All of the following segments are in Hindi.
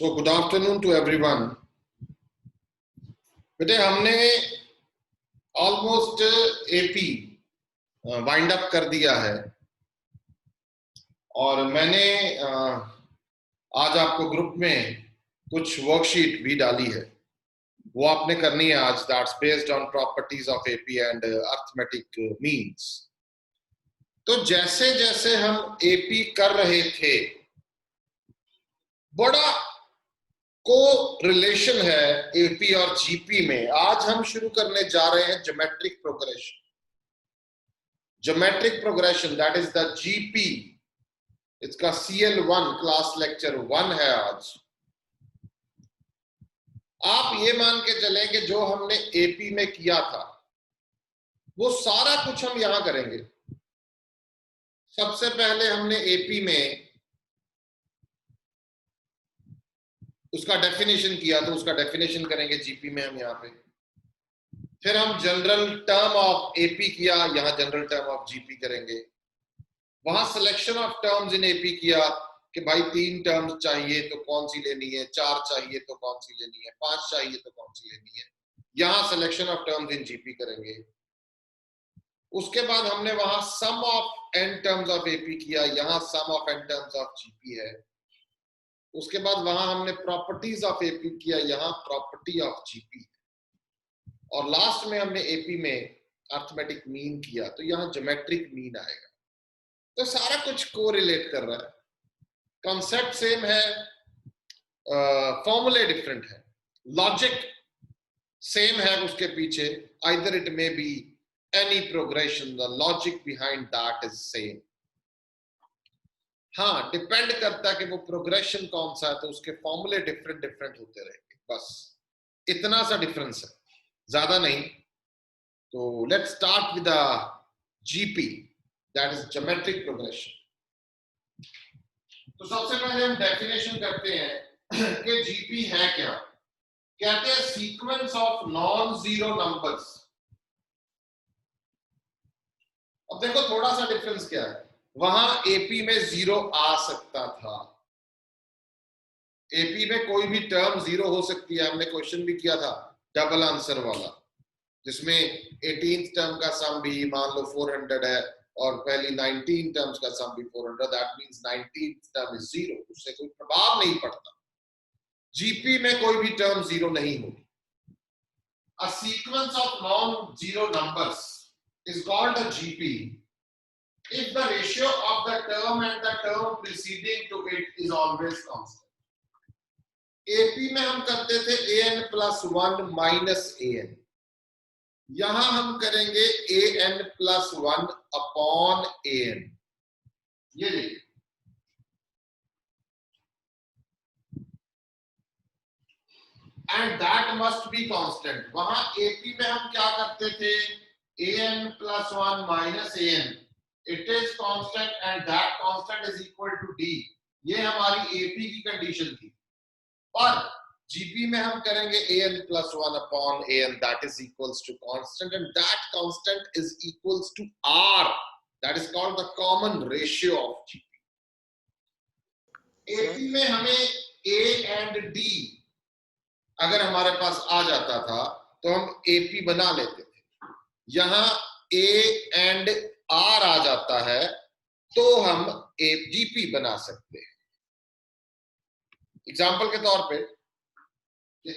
So good afternoon to everyone. बेटे हमने ऑलमोस्ट एपी वाइंड अप कर दिया है और मैंने आज आपको ग्रुप में कुछ वर्कशीट भी डाली है, वो आपने करनी है आज. That's based on properties of AP and arithmetic means. तो जैसे जैसे हम एपी कर रहे थे, बड़ा को रिलेशन है एपी और जीपी में. आज हम शुरू करने जा रहे हैं geometric progression. Geometric progression that is the GP. इसका CL1 क्लास लेक्चर 1 है आज. आप ये मान के चलें कि जो हमने एपी में किया था वो सारा कुछ हम यहां करेंगे. सबसे पहले हमने एपी में उसका डेफिनेशन किया, तो उसका डेफिनेशन करेंगे जीपी में हम यहाँ पे. फिर हम जनरल टर्म ऑफ एपी किया, यहाँ जनरल टर्म ऑफ जीपी करेंगे. वहां selection of terms in AP किया कि भाई 3 टर्म्स चाहिए तो कौन सी लेनी है, 4 चाहिए तो कौन सी लेनी है, 5 चाहिए तो कौन सी लेनी है. यहाँ selection of terms in GP करेंगे. उसके बाद हमने वहां sum of n terms of AP किया, यहाँ sum of n terms of GP है. उसके बाद वहां हमने प्रॉपर्टीज ऑफ एपी किया, यहाँ प्रॉपर्टी ऑफ जीपी. और लास्ट में हमने एपी में अर्थमेटिक मीन किया, तो यहाँ ज्योमेट्रिक मीन आएगा. तो सारा कुछ कोरिलेट कर रहा है. कॉन्सेप्ट सेम है, फॉर्मूले डिफरेंट है, लॉजिक सेम है उसके पीछे. Either it may be any progression, the logic behind that is same. हाँ, डिपेंड करता है कि वो प्रोग्रेशन कौन सा है, तो उसके फॉर्मूले डिफरेंट डिफरेंट होते रहेंगे. बस इतना सा डिफरेंस है, ज्यादा नहीं. तो let's start with the GP, that is geometric progression. तो सबसे पहले हम डेफिनेशन करते हैं कि जीपी है क्या. कहते हैं sequence of non zero numbers. अब देखो थोड़ा सा डिफरेंस क्या है. वहां एपी में 0 आ सकता था. एपी में कोई भी टर्म 0 हो सकती है. हमने क्वेश्चन भी किया था डबल आंसर वाला, जिसमें 18th टर्म का सम भी मान लो 400 है और पहली 19 टर्म्स का सम भी 400. That means 19th term is 0. उससे कोई प्रभाव नहीं पड़ता. जीपी में कोई भी टर्म 0 नहीं होगी. A sequence of non zero numbers is called a GP if the ratio of the term and the term preceding to it is always constant. AP में हम करते थे an plus 1 minus an. यहां हम करेंगे an plus 1 upon an. ये देखिए, and that must be constant. वहां AP में हम क्या करते थे, an plus 1 minus an. It is constant and that constant is equal to d. ये हमारी AP की कंडीशन थी. और GP में हम करेंगे an plus 1 upon an, that is equals to constant, and that constant is equals to r. That is called the common ratio of GP. AP में हमें a and d अगर हमारे पास आ जाता था तो हम AP बना लेते थे. यहां a and r आ जाता है तो हम GP बना सकते हैं. एग्जाम्पल के तौर पे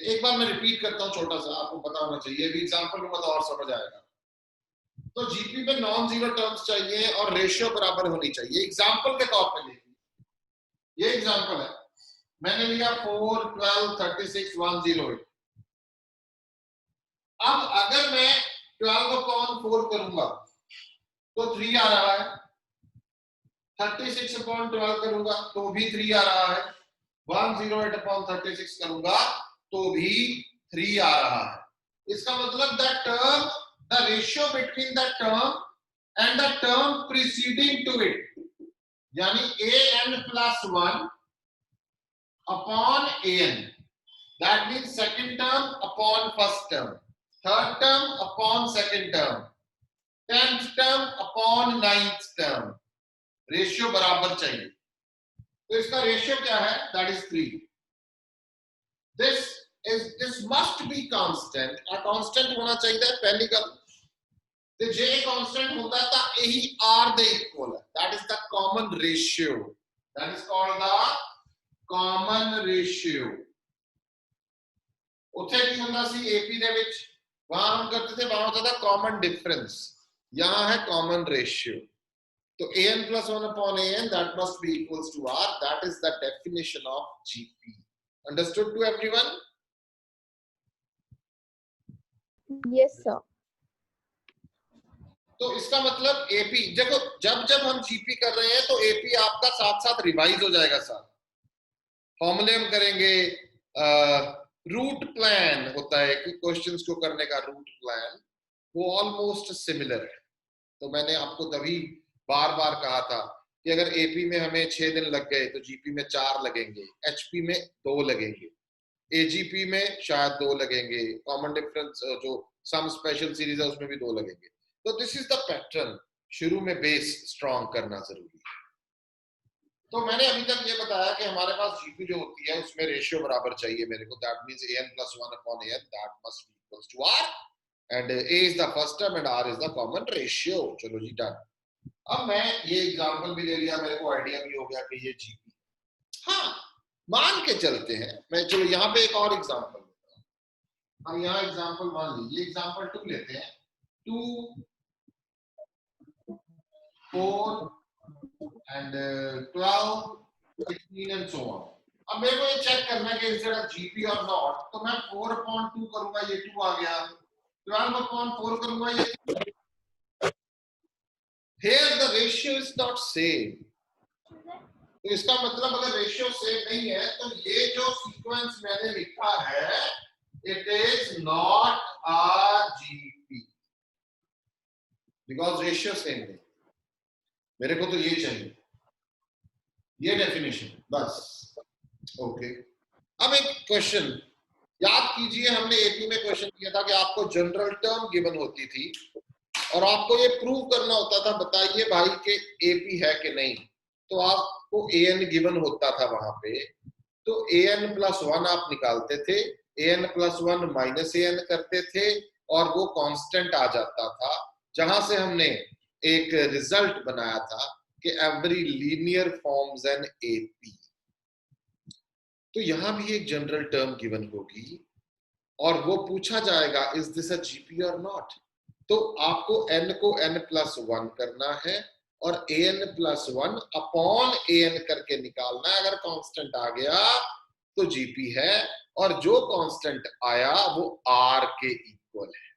एक बार मैं रिपीट करता हूं, छोटा सा आपको पता होना चाहिए, भी एग्जाम्पल में तो और समझ आएगा. तो जीपी में नॉन जीरो टर्म्स चाहिए और रेशियो बराबर होनी चाहिए. एग्जाम्पल के तौर पे देखिए, ये एग्जाम्पल है. मैंने लिया 4, 12, 36, 108. अब अगर मैं 12 upon 4 करूंगा तो 3 आ रहा है. 36 upon 12 करूंगा तो भी 3 आ रहा है. 108 upon 36 करूंगा तो भी 3 आ रहा है. इसका मतलब the ratio between the term and the term preceding to it, यानी an plus 1 upon an, that means second term upon first term, third term upon second term, 10th term upon 9th term. Ratio बराबर चाहिए. तो इसका रेशियो क्या है, that is 3. this must be constant, a constant होना चाहिए पहली गल ਤੇ ਜੇ constant ਹੁੰਦਾ ਤਾਂ ਇਹੀ r ਦੇ equal ਹੈ, that is the common ratio, that is called the common ratio। ਉੱਥੇ ਕੀ ਹੁੰਦਾ ਸੀ AP ਦੇ ਵਿੱਚ, वहां हम करते थे, वहां होता था common difference, यहाँ है common ratio। तो an plus 1 upon an, that must be equals to r, that is the definition of GP। Understood to everyone? Yes sir। तो इसका मतलब AP, देखो जब जब हम GP कर रहे हैं तो AP आपका साथ साथ रिवाइज हो जाएगा सर। फॉर्मूले हम करेंगे, रूट प्लान होता है कि क्वेश्चंस को करने का रूट प्लान, वो ऑलमोस्ट सिमिलर है। तो मैंने आपको तभी बार बार कहा था कि अगर AP में हमें 6 दिन लग गए तो GP में 4 लगेंगे, HP में 2 लगेंगे, AGP में शायद 2 लगेंगे, कॉमन डिफरेंस जो सम स्पेशल सीरीज है उसमें भी 2 लगेंगे। तो दिस इज द पैटर्न, शुरू में बेस स्ट्रॉन्ग करना जरूरी है। तो मैंने अभी तक ये बताया कि हमारे पास GP जो होती है उसमें रेशियो बराबर चाहिए मेरे को, that means an plus 1 upon an, that must be equals to r, and a is the first term and r is the common ratio। चलो जी डन। अब मैं ये एग्जांपल भी ले लिया, मेरे को आइडिया भी हो गया कि ये GP, हाँ मान के चलते हैं मैं, चलो यहाँ पे एक और एग्जांपल लेता हूँ। हम यहाँ एग्जांपल मान लीजिए, एग्जांपल 2 लेते हैं, 2 4 and 12 16 and so on। अब मेरे को ये चेक करना है कि इंस्टेड ऑफ GP और नॉट, तो मैं 4/2 करूंगा, ये 2 आ गया, 12/4 करूंगा, ये here the ratio is not same। तो इसका मतलब अगर रेशियो सेम नहीं है तो ये जो सीक्वेंस मैंने लिखा है it is not a GP, because ratio same नहीं। मेरे को तो ये चाहिए, ये डेफिनेशन बस। ओके, अब एक क्वेश्चन याद कीजिए, हमने AP में क्वेश्चन किया था कि आपको जनरल टर्म गिवन होती थी और आपको ये प्रूव करना होता था, बताइए भाई कि AP है कि नहीं। तो आपको an गिवन होता था वहां पे, तो an plus 1 आप निकालते थे, an plus 1 minus an करते थे और वो कांस्टेंट आ जाता था, जहां से हमने एक रिजल्ट बनाया था कि every linear forms an AP। तो यहां भी एक जनरल टर्म गिवन होगी और वो पूछा जाएगा इज दिस अ GP और नॉट। तो आपको n को n plus 1 करना है और an plus 1 अपॉन an करके निकालना है। अगर कांस्टेंट आ गया तो GP है, और जो कांस्टेंट आया वो r के इक्वल है।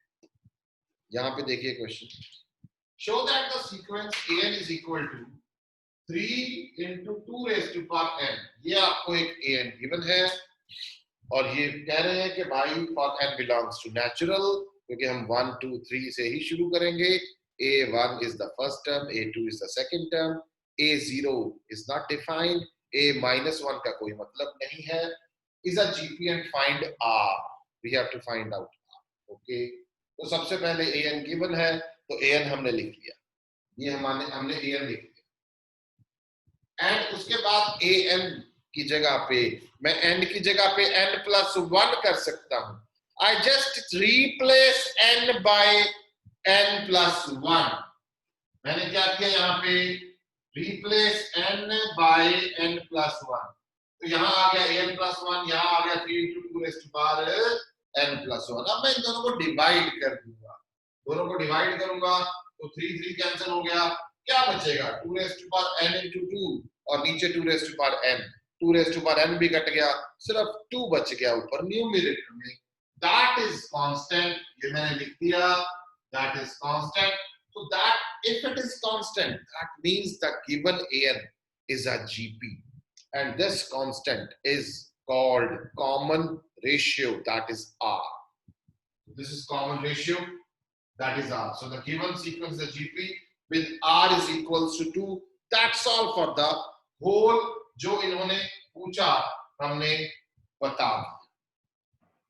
यहां पे देखिए question, show that the sequence an is equal to 3 into 2 raised to power n। ये आपको एक an गिवन है और ये कह रहे हैं कि भाई for n belongs to natural, क्योंकि हम 1 2 3 से ही शुरू करेंगे। a1 is the first term, a2 is the second term, a0 is not defined, a minus 1 का कोई मतलब नहीं है, is a GP and find r, we have to find out r। Okay, तो सबसे पहले an गिवन है तो an हमने लिख लिया, ये हमने an लिख लिया, एंड उसके बाद an की जगह पे मैं n की जगह पे n plus 1 कर सकता हूं। I just replace n by n plus 1। मैंने क्या किया यहाँ पे, replace n by n plus 1। तो यहाँ आ गया n plus 1, यहाँ आ गया 3 into 2 raised to power n plus 1। अब मैं इन दोनों को डिवाइड कर दूंगा, दोनों को डिवाइड करूंगा तो 3 3 कैंसिल हो गया, क्या बचेगा 2 raised to power n into 2 और नीचे 2 raised to power n, 2 raised to power n भी कट गया, सिर्फ 2 बच गया ऊपर न्यूमरेटर में। दैट इज कांस्टेंट, ये मैंने लिख दिया, that is constant. So that if it is constant, that means the given an is a GP, and this constant is called common ratio, that is R। This is common ratio, that is R। So the given sequence is GP with R is equals to 2। That's all for the whole जो इन्होंने पूछा हमने बता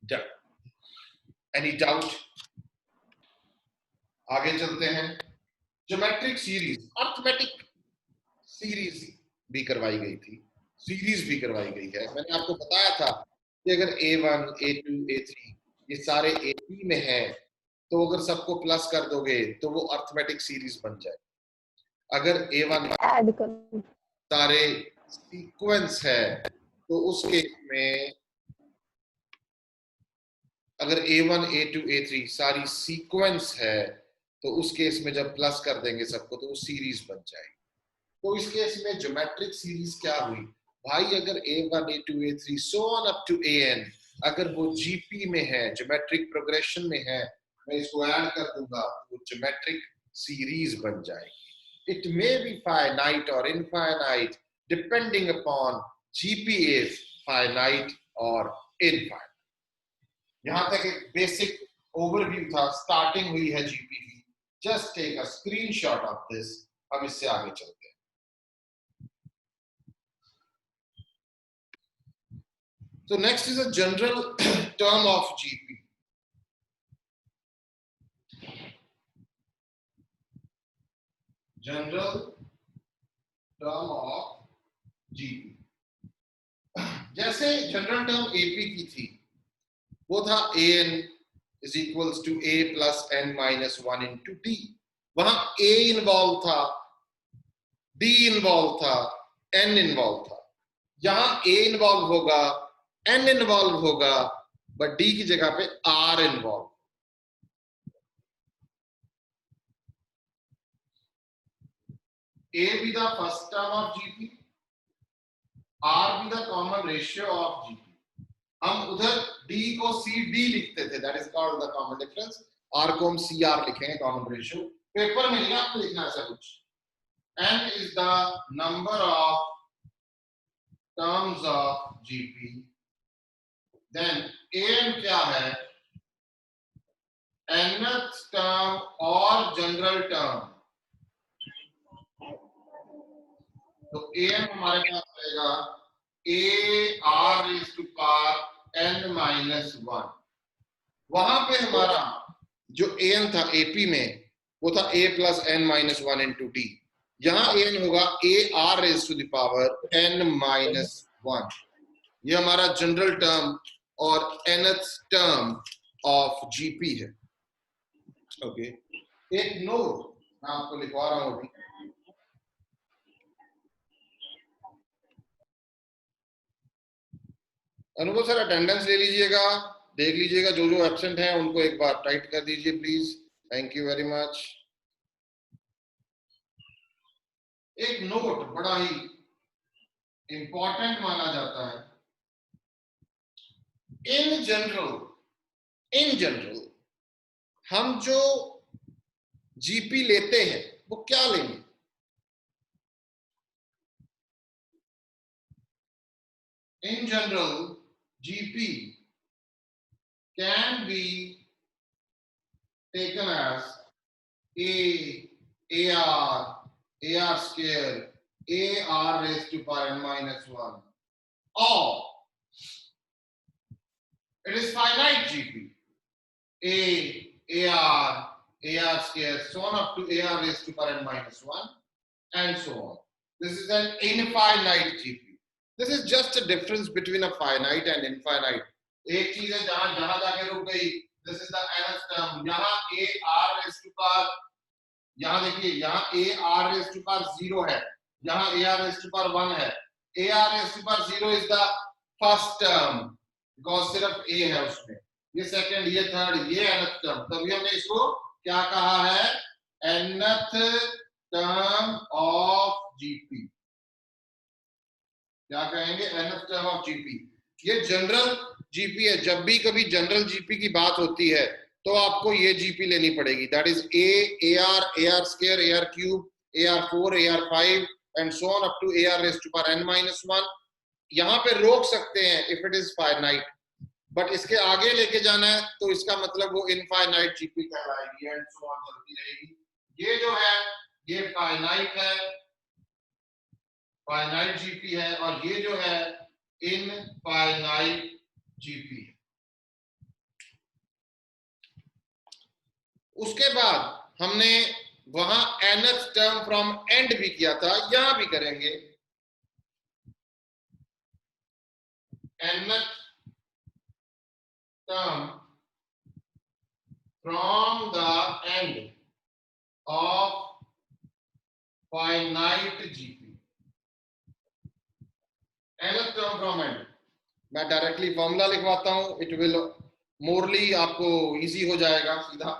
दिया। Any doubt? आगे चलते हैं। ज्योमेट्रिक सीरीज, अर्थमेटिक सीरीज भी करवाई गई थी, सीरीज भी करवाई गई है। मैंने आपको बताया था कि अगर A1, A2, A3 ये सारे AP में है तो अगर सबको प्लस कर दोगे तो वो अर्थमेटिक सीरीज बन जाए। अगर A1 ऐड कर सारे सीक्वेंस है तो उस केस में अगर A1, A2, A3 सारी सीक्वेंस है तो उस केस में जब प्लस कर देंगे सबको तो वो सीरीज बन जाएगी। तो इस केस में ज्योमेट्रिक सीरीज क्या हुई भाई, अगर A1, A2, A3 so on up to AN अगर वो GP में है, ज्योमेट्रिक प्रोग्रेशन में है, मैं इसको ऐड कर दूंगा तो वो ज्योमेट्रिक सीरीज बन जाएगी। इट मे बी फाइनाइट और infinite depending upon GP is finite और इनफाइनाइट। यहां तक एक बेसिक ओवरव्यू था, स्टार्टिंग हुई है GP की। Just take a screenshot of this. अब इससे आगे चलते हैं। So next is a general term of GP. General term of GP. जैसे जनरल टर्म AP की थी वो था AN is equals to A plus N minus 1 into D. वहां A इन्वॉल्व था, D इन्वॉल्व था, N इन्वॉल्व था। यहां A इन्वॉल्व होगा, N इन्वॉल्व होगा, बट D की जगह पे R involve. A be the first term of GP, R be the common ratio of GP. हम उधर D को CD लिखते थे, that is called the common difference. R को हम CR लिखेंगे, common ratio. पेपर में नहीं आपको लिखना ऐसा कुछ. N is the number of terms of GP. Then AN क्या है? Nth term और general term. तो AN हमारे पास रहेगा A R raised to power N minus 1. वहां पे हमारा जो AN था AP में वो था A plus N minus 1 into D. यहाँ AN होगा A R raised to the power N minus 1. ये हमारा जनरल टर्म और nth टर्म ऑफ GP है। ओके, एक नोट मैं आपको लिखवा रहा हूं अभी। अनुभव सर अटेंडेंस ले लीजिएगा, देख लीजिएगा जो जो एब्सेंट हैं उनको एक बार टाइट कर दीजिए please. Thank you very much. एक नोट बड़ा ही इंपॉर्टेंट माना जाता है। इन जनरल हम जो GP लेते हैं वो क्या लेंगे? In general, GP can be taken as A, AR square, AR raised to power N minus 1, or it is finite GP, AR square, so on up to AR raised to power N minus 1, and so on. This is an infinite GP. This is just a difference between a finite and infinite. एक चीज है जहां जहां जाके रुक गई, this is the nth term. यहाँ AR raised to power, यहाँ देखिए यहाँ AR raised to power 0 है, यहाँ AR raised to power 1 है. AR raised to power 0 is the first term because सिर्फ A है उसमें, ये second, ये third, ये nth term. तभी हमने इसको क्या कहा है? nth term of GP. क्या कहेंगे? nth term of GP. ये जनरल GP है। जब भी कभी जनरल GP की बात होती है तो आपको ये GP लेनी पड़ेगी, that is AR square, AR cube, AR4, AR5 and so on up to AR raised to power N minus 1. यहाँ पे रोक सकते हैं if it is finite, but इसके आगे लेके जाना है तो इसका मतलब वो इनफाइनाइट GP कहलाएगी एंड सो ऑन चलती रहेगी। ये जो है ये फाइनाइट है, फाइनाइट GP है, और ये जो है इनफाइनाइट GP है। उसके बाद हमने वहां nth टर्म फ्रॉम एंड भी किया था, यहां भी करेंगे। nth term from the end of finite GP. nth term from end. मैं डायरेक्टली फॉर्मूला लिखवाता हूं, इट विल मोरली आपको इजी हो जाएगा सीधा.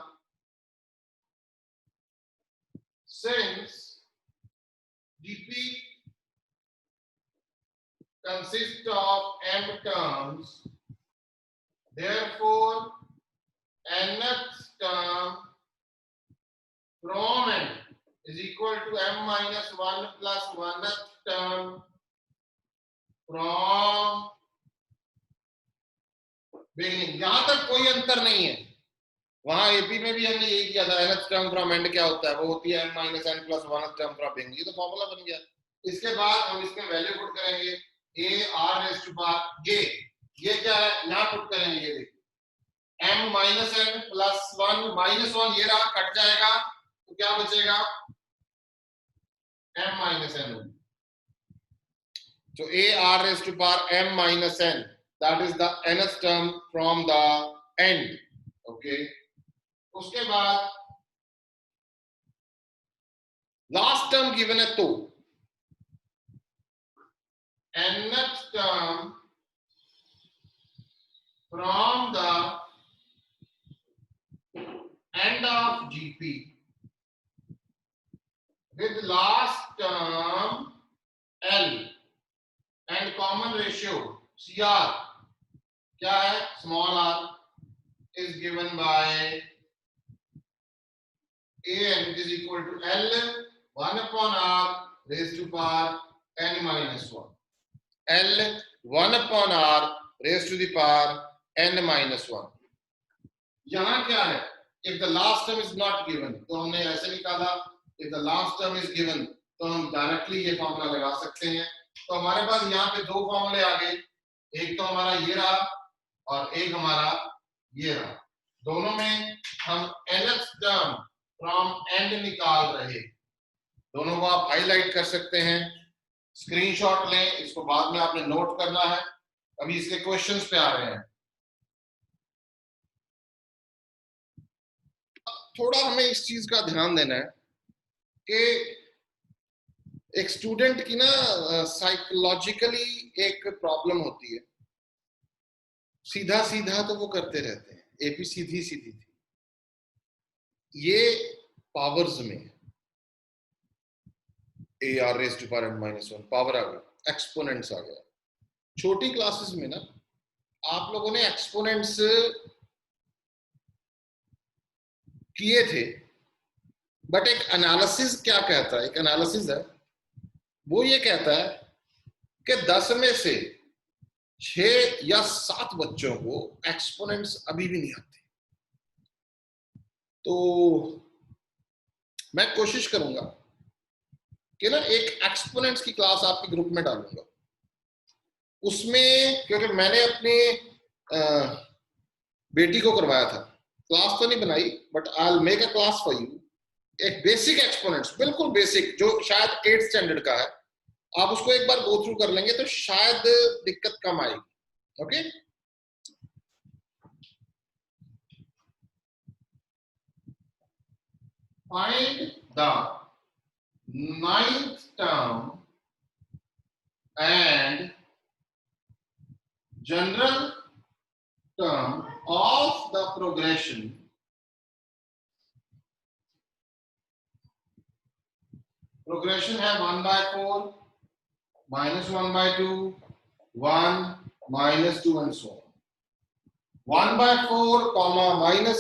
Since GP consists of m terms, therefore nth term from n is equal to m minus 1 plus 1th term from beginning. यहां तक कोई अंतर नहीं है. वहां एपी में भी हमने यही किया था. nth टर्म फ्रॉम एंड क्या होता है? वो होती है m minus n plus 1th term from beginning. ये तो फॉर्मूला बन गया. इसके बाद हम इसमें वैल्यू पुट करेंगे a r raised to power ये क्या है? यहां पुट करेंगे. ये देखिए m minus n plus 1 minus 1 ये रहा, कट जाएगा तो क्या बचेगा? m minus n. So a r raised to power m minus n, that is the nth term from the end. Okay. उसके बाद लास्ट टर्म गिवन है तो nth term from the end of GP with last term L and common ratio CR क्या है? Small r is given by an is equal to L 1 upon r raised to power n minus 1. L 1 upon r raised to the power n minus 1. यहाँ क्या है? If the last term is not given, तो हमने ऐसे निकाला. If the last term is given, तो हम डायरेक्टली ये फॉर्मूला लगा सकते हैं. तो हमारे पास यहाँ पे दो फॉर्मूले आ गए. एक तो हमारा ये रहा और एक हमारा ये रहा. दोनों में हम nth टर्म फ्रॉम एंड निकाल रहे. दोनों को आप हाईलाइट कर सकते हैं. स्क्रीनशॉट लें, इसको बाद में आपने नोट करना है. अभी इसके क्वेश्चंस पे आ रहे हैं. थोड़ा हमें इस चीज का ध्यान देना है कि एक स्टूडेंट की ना साइकोलॉजिकली एक प्रॉब्लम होती है. सीधा सीधा तो वो करते रहते हैं. एपी सीधी सीधी थी, ये पावर्स में A R raise to power N minus 1 power आ गया, एक्सपोनेंट्स आ गया. छोटी क्लासेस में ना आप लोगों ने एक्सपोनेंट्स किए थे, बट एक एनालिसिस क्या कहता है? एक एनालिसिस है वो ये कहता है कि 10 में से 6 या 7 बच्चों को एक्सपोनेंट्स अभी भी नहीं आते. तो मैं कोशिश करूंगा कि ना एक एक्सपोनेंट्स की क्लास आपके ग्रुप में डालूंगा. उसमें क्योंकि मैंने अपनी बेटी को करवाया था, क्लास तो नहीं बनाई, but I will make a class for you. एक बेसिक एक्सपोनेंट्स, बिल्कुल बेसिक, जो शायद 8th स्टैंडर्ड का है. आप उसको एक बार गो थ्रू कर लेंगे तो शायद दिक्कत कम आएगी. Okay. Find the 9th term and general term of the progression है 1/4, -1/2, 1, -2 and so on. 1/4,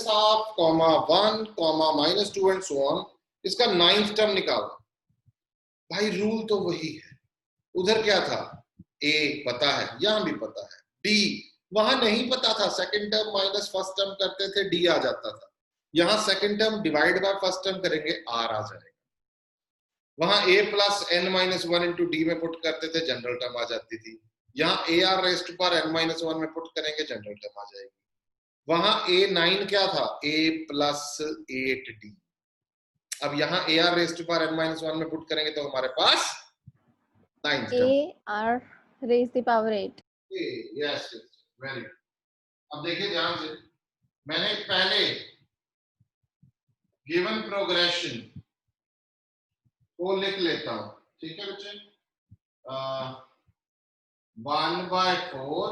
-half, 1, -2 and so on. इसका 9th टर्म निकालो. भाई रूल तो वही है. उधर क्या था? A पता है, यहां भी पता है. D वहां नहीं पता था. Second term minus first term करते थे, D आ जाता था. यहां second term divide by first term करेंगे, R आ जाएगा. वहां a plus n minus 1 into D में पुट करते थे, जनरल टर्म आ जाती थी. यहाँ A R raise to power n minus 1 में पुट करेंगे, जनरल टर्म आ जाएगी. वहां a9 क्या था? a plus 8d. अब यहाँ A R raise to power n minus 1 में पुट करेंगे तो हमारे पास 9th term a r raised the power 8. yes, very good. अब देखिए ध्यान से, मैंने पहले गिवन प्रोग्रेशन को लिख लेता हूं, ठीक है बच्चे। 1/4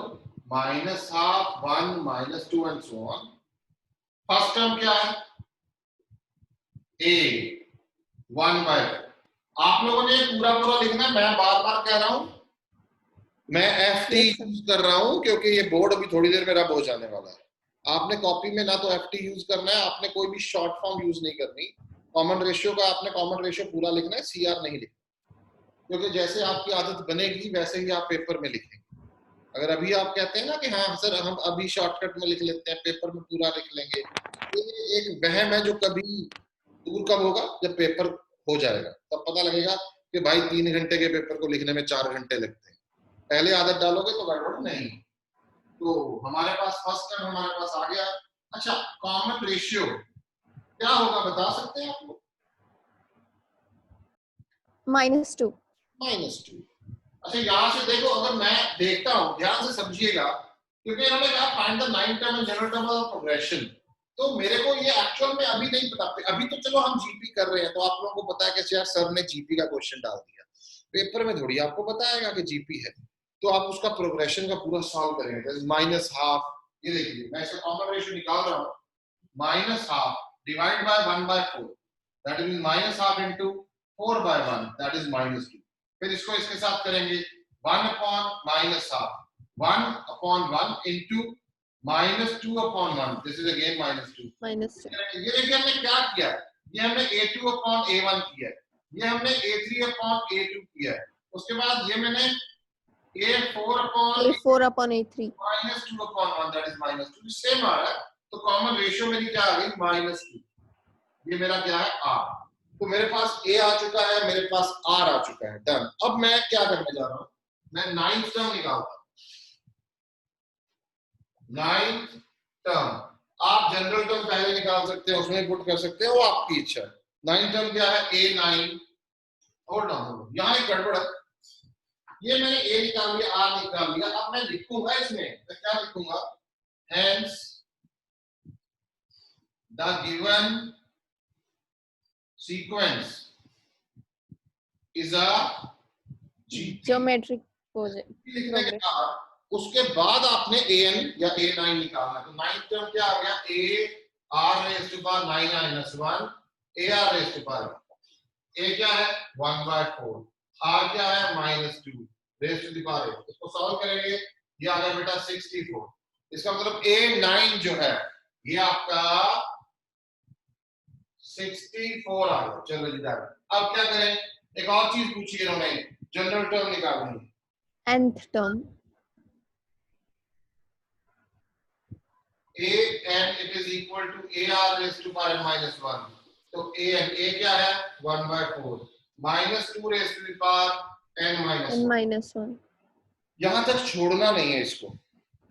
minus half 1 minus 2 and so on. First term क्या है? a 1/4। आप लोगों ने पूरा पूरा लिखना है, मैं बार बार कह रहा हूं, मैं FT Yes, sir. यूज कर रहा हूं क्योंकि ये बोर्ड अभी थोड़ी देर में रब हो जाने वाला है। आपने कॉपी में ना तो FT यूज करना है, आपने कोई भी शॉर्ट फॉर्म यूज नहीं करनी। कॉमन रेशियो का आपने कॉमन रेशियो पूरा लिखना है, CR नहीं लिखना, क्योंकि जैसे आपकी आदत बनेगी वैसे ही आप पेपर में लिखेंगे। अगर अभी आप कहते हैं ना कि हाँ सर हम अभी शॉर्टकट में लिख लेते हैं, पेपर में पूरा लिख लेंगे, ये एक वहम है जो कभी दूर कब होगा, जब पेपर हो जाएगा तब पता लगेगा कि भाई 3 घंटे के पेपर को लिखने में 4 घंटे लगते हैं। पहले आदत डालोगे तो गड़बड़ नहीं। तो हमारे पास फर्स्ट टर्म हमारे पास आ गया। अच्छा, कॉमन रेशियो क्या होगा बता सकते हैं आप लोग? -2. -2। अच्छा, यहां से देखो, अगर मैं देखता हूं, ध्यान से समझिएगा, क्योंकि इन्होंने कहा find the 9 term and general term of progression, तो मेरे को ये एक्चुअल में अभी नहीं पता। अभी तो चलो हम जीपी कर रहे हैं, तो आप लोगों को पता है कि यार सर ने जीपी का क्वेश्चन डाल दिया, पेपर में थोड़ी आपको बताएगा कि जीपी है, तो आप उसका प्रोग्रेशन का पूरा सॉल्व करेंगे। माइनस हाफ, ये देखिए मैं इसका कॉमन रेशियो निकाल रहा हूँ, minus half divide by 1/4, that is minus half into 4/1, that is -2। फिर इसको इसके साथ करेंगे, 1 upon minus half 1/1 into -2/1, this is again -2। -2. ये देखिए हमने क्या किया, ये हमने A2/A1 किया है, ये हमने A3/A2 किया है, उसके बाद ये मैंने A4/A3 -2/1, दैट इज -2, सेम आ रहा है। तो कॉमन रेशियो मेरी क्या आ गई? -2। ये मेरा क्या है? R। तो मेरे पास A आ चुका है, मेरे पास R आ चुका है, डन। अब मैं क्या करने जा रहा हूं, मैं 9th टर्म निकालता हूं। 9th टर्म आप जनरल टर्म पहले निकाल सकते हैं, उसमें पुट कर सकते हैं, वो आपकी इच्छा है। 9th टर्म क्या है? A9। होल्ड ऑन, यहां एक गड़बड़ है, ये मैंने A निकाल लिया, R निकाल लिया, अब मैं लिखूंगा इसमें, मैं क्या लिखूंगा? Hence the given sequence is a Geometric लिखने के progression. बाद उसके बाद आपने an या A9 निकालना है। तो 9th टर्म क्या आ गया? AR⁻9-1, AR⁻1। A क्या है? 1/4, R क्या है? -2 इसको सॉल्व करेंगे, ये आ गया बेटा 64। इसका मतलब A9 जो है ये आपका 64 आ गया। चलो जी, अब क्या करें? एक और चीज पूछी इन्होंने, जनरल टर्म निकालनी है। Nth term. an it is equal to AR⁻n-1। तो a क्या है? 1/4 -2⁻n-1। यहां तक छोड़ना नहीं है इसको,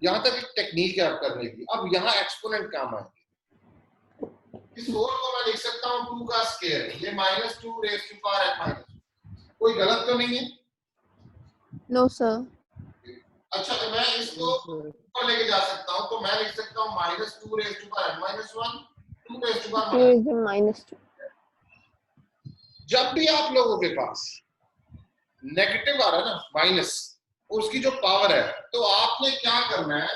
यहां तक एक टेक्निक है आप करने की। अब यहां एक्सपोनेंट काम आएंगे। इस 4 को मैं लिख सकता हूं 2 का स्क्वायर, ये -2⁻n-1। कोई गलत तो नहीं है? No, sir. अच्छा, तो मैं इसको ऊपर लेके जा सकता हूं, तो मैं लिख सकता हूं -2⁻n-1, 2⁻²। जब भी आप लोगों के पास नेगेटिव आ रहा है ना, माइनस, उसकी जो पावर है, तो आपने क्या करना है?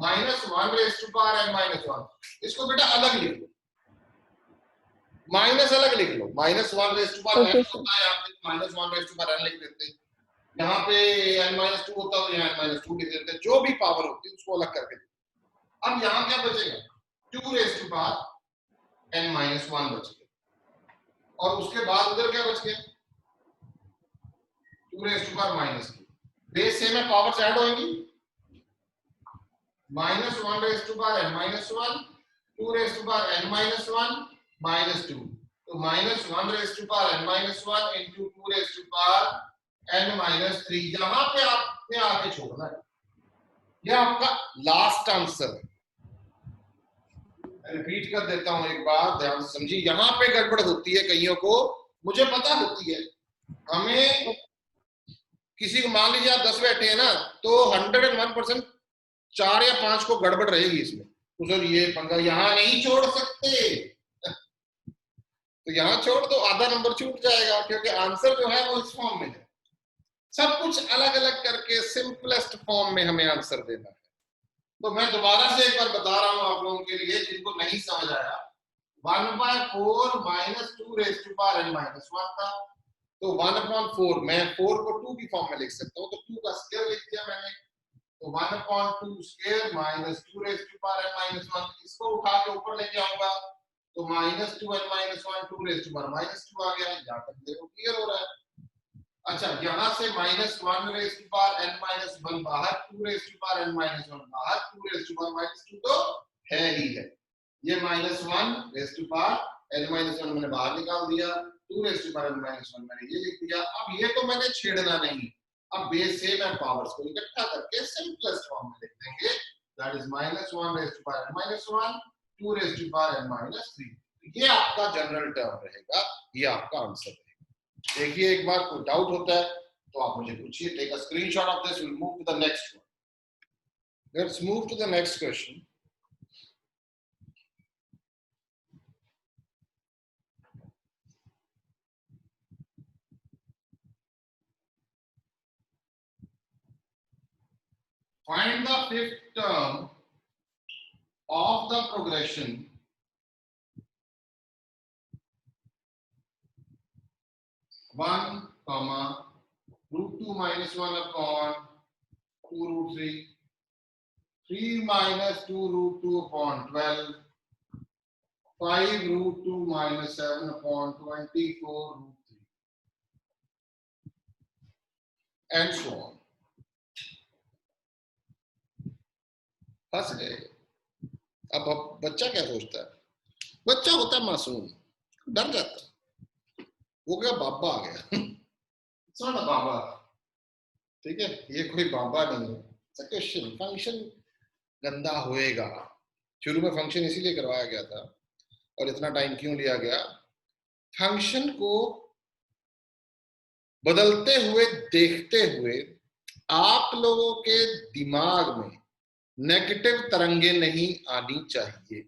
-1⁻n-1, इसको बेटा अलग लिख लो, माइनस अलग लिख लो, -1⁻n होता है, आप -1⁻n लिख देते हैं, यहाँ पे n-2 होता है तो यहाँ n-2 लिख देते हैं, जो भी पावर होती है उसको अलग करके। अब यहाँ क्या बचेगा? 2⁻n-1 बच गया, और उसके बाद उधर क्या बच गया? 2⁻⁻²। बेस सेम है, पावर्स ऐड होंगी, -1⁻n-1, 2⁻n-1 -2, तो -1⁻n-1 into 2⁻n-3। यहां पे आपने आगे छोड़ना है, यह आपका लास्ट आंसर है। रिपीट कर देता हूं एक बार, ध्यान से समझिए, यहां पे गड़बड़ होती है कईयों को, मुझे पता होती है। हमें किसी को मान लीजिए आप 10 बैठे हैं ना, तो 101% 4 या 5 को गड़बड़ रहेगी इसमें, तो सर ये पंगा यहाँ नहीं छोड़ सकते, तो यहाँ छोड़ दो, आधा नंबर छूट जाएगा, क्योंकि आंसर जो है वो इस फॉर्म में है। सब कुछ अलग अलग करके सिंपलेस्ट फॉर्म में हमें आंसर देना है। तो मैं दोबारा से एक बार बता रहा हूं आप लोगों के लिए जिनको नहीं समझ आया, 1/4 minus 2 raise to power n minus 1 था, तो 1/4 मैं 4 को 2 की फॉर्म में लिख सकता हूँ, तो 2 का स्क्वायर लिख दिया मैंने, तो 1/2 square minus 2 raise to power n minus 1, इसको उठा के ऊपर लेके आऊंगा तो -2 n minus 1 2 raise to power -2 आ गया, यहाँ तक देखो क्लियर हो रहा है। अच्छा, यहां से -1 raise to power n minus 1 बाहर, 2 raise to power n minus 1 बाहर, 2 रेज़ टू पावर -2 तो है ही है, ये -1 raise to power n minus 1 मैंने बाहर निकाल दिया, 2 raise to power n minus 1 मैंने ये लिख दिया। अब ये तो मैंने छेड़ना नहीं, अब बेस से मैं पावर्स को इकट्ठा करके सिंपलेस्ट फॉर्म में लिख देंगे, that is -1 raise to power n minus 1 2 raise to power n minus 3, ये आपका जनरल टर्म रहेगा, ये आपका आंसर है। देखिए एक बार कोई डाउट होता है तो आप मुझे पूछिए, take a screenshot of this, will move to the next one. Let's move to the next question. Find the fifth term of the progression (1, √2 minus 1 upon 2 root 3, 3 minus 2 root 2 upon 12, 5 root 2 minus 7 upon 24 root 3, and so on. फंस गए। अब बच्चा क्या सोचता है, बच्चा होता है मासूम, डर जाता है, वो क्या बाबा आ गया, सोना बाबा, ठीक है, ये कोई बाबा नहीं है। क्वेश्चन फंक्शन गंदा होएगा, शुरू में फंक्शन इसीलिए करवाया गया था, और इतना टाइम क्यों लिया गया, फंक्शन को बदलते हुए देखते हुए आप लोगों के दिमाग में नेगेटिव तरंगे नहीं आनी चाहिए,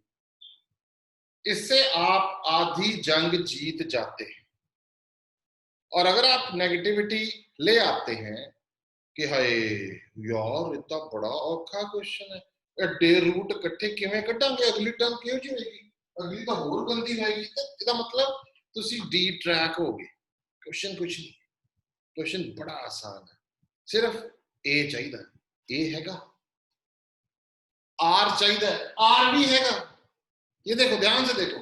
इससे आप आधी जंग जीत जाते हैं। और अगर आप नेगेटिविटी ले आते हैं कि हाय यार इतना बड़ा औखा क्वेश्चन है, डे रूट इकट्ठे किवें कटांगे, अगली टर्म क्यों जाएगी, अगली तो होर गंदी रहेगी, इसका मतलब तुसी डी ट्रैक हो गए। क्वेश्चन कुछ नहीं, क्वेश्चन बड़ा आसान है, सिर्फ ए चाहिए, ए हैगा, आर चाहिए, आर भी हैगा, ये देखो ध्यान से देखो,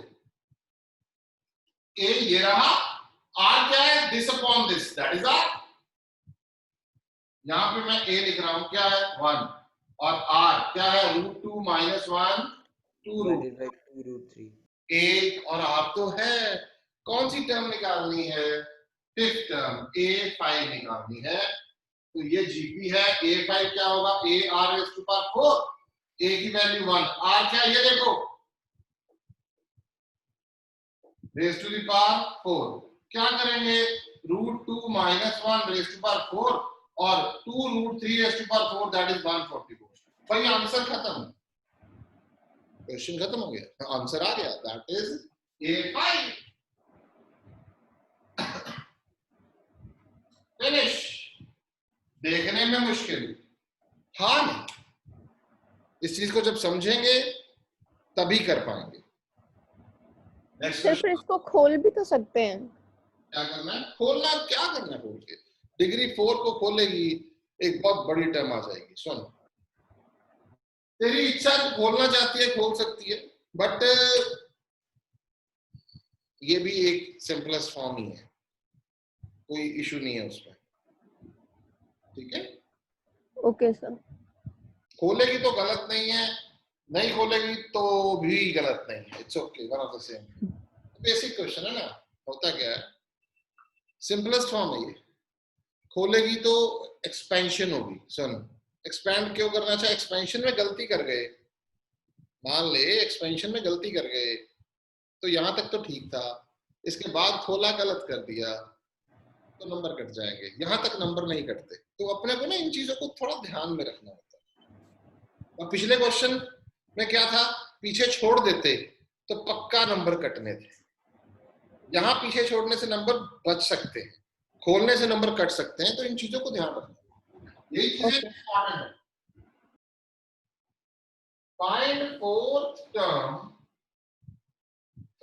ए ये रहा, आर क्या है, this upon this, that is R, यहां पे मैं ए लिख रहा हूं, क्या है 1, और आर क्या है √2 minus 1 2 √3, ए और आर तो है, कौन सी टर्म निकालनी है, फिफ्थ टर्म a5 निकालनी है, तो ये जीपी है, a5 क्या होगा, a r raise to power 4, a की वैल्यू 1, r क्या, ये देखो रेज़ टू द पावर 4, क्या करेंगे √2 minus 1 रेज़ टू पावर 4 और 2 √3 raise to power 4, that is 144, भाई आंसर खत्म, क्वेश्चन खत्म हो गया, आंसर आ गया, दैट इज a5, फिनिश। देखने में मुश्किल, हाँ नहीं, इस चीज को जब समझेंगे तभी कर पाएंगे। सिर्फ इसको खोल भी तो सकते हैं, क्या करना है, खोलना, क्या करना है खोल के, डिग्री 4 को खोलेगी एक बहुत बड़ी टर्म आ जाएगी, सुन तेरी इच्छा को खोलना चाहती है खोल सकती है, बट ये भी एक सिंपलेस्ट फॉर्म ही है, कोई इशू नहीं है उसमें, ठीक है। Okay sir. खोलेगी तो गलत नहीं है, नहीं खोलेगी तो भी गलत नहीं है, it's okay, one of the same, basic question है ना। होता क्या है, सिंपलेस्ट फॉर्म है ये, खोलेगी तो एक्सपेंशन होगी, सुन एक्सपैंड क्यों करना चाहिए, एक्सपेंशन में गलती कर गए, मान ले एक्सपेंशन में गलती कर गए तो यहां तक तो ठीक था, इसके बाद खोला गलत कर दिया तो नंबर कट जाएंगे, यहां तक नंबर नहीं कटते, तो अपने को ना इन चीजों को थोड़ा ध्यान में रखना होता है, और पिछले क्वेश्चन में क्या था, पीछे छोड़ देते तो पक्का नंबर कटने थे। यहां पीछे छोड़ने से नंबर बच सकते हैं, खोलने से नंबर कट सकते हैं, तो इन चीजों को ध्यान रखना, यही चीजें इंपॉर्टेंट है। Find fourth term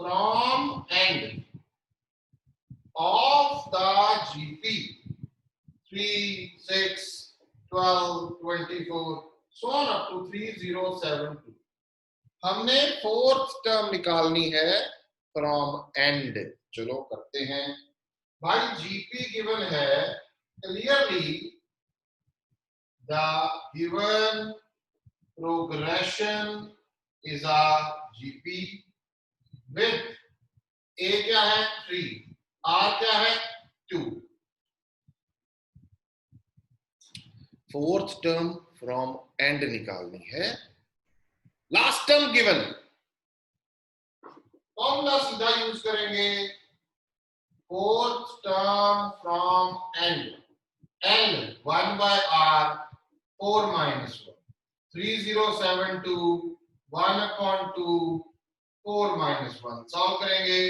from end of the GP 3, 6, 12, 24 so on up to 3072। हमने फोर्थ टर्म निकालनी है फ्रॉम एंड। चलो करते हैं भाई। जीपी गिवन है, clearly the given progression is a GP with A क्या है 3, आर क्या है 2। फोर्थ टर्म फ्रॉम एंड निकालनी है। लास्ट टर्म गिवन, फॉर्मूला सीधा यूज करेंगे। Fourth term from and, and 1 by r 4 minus 1, 3072 1 upon 2 4 minus 1 solve करेंगे,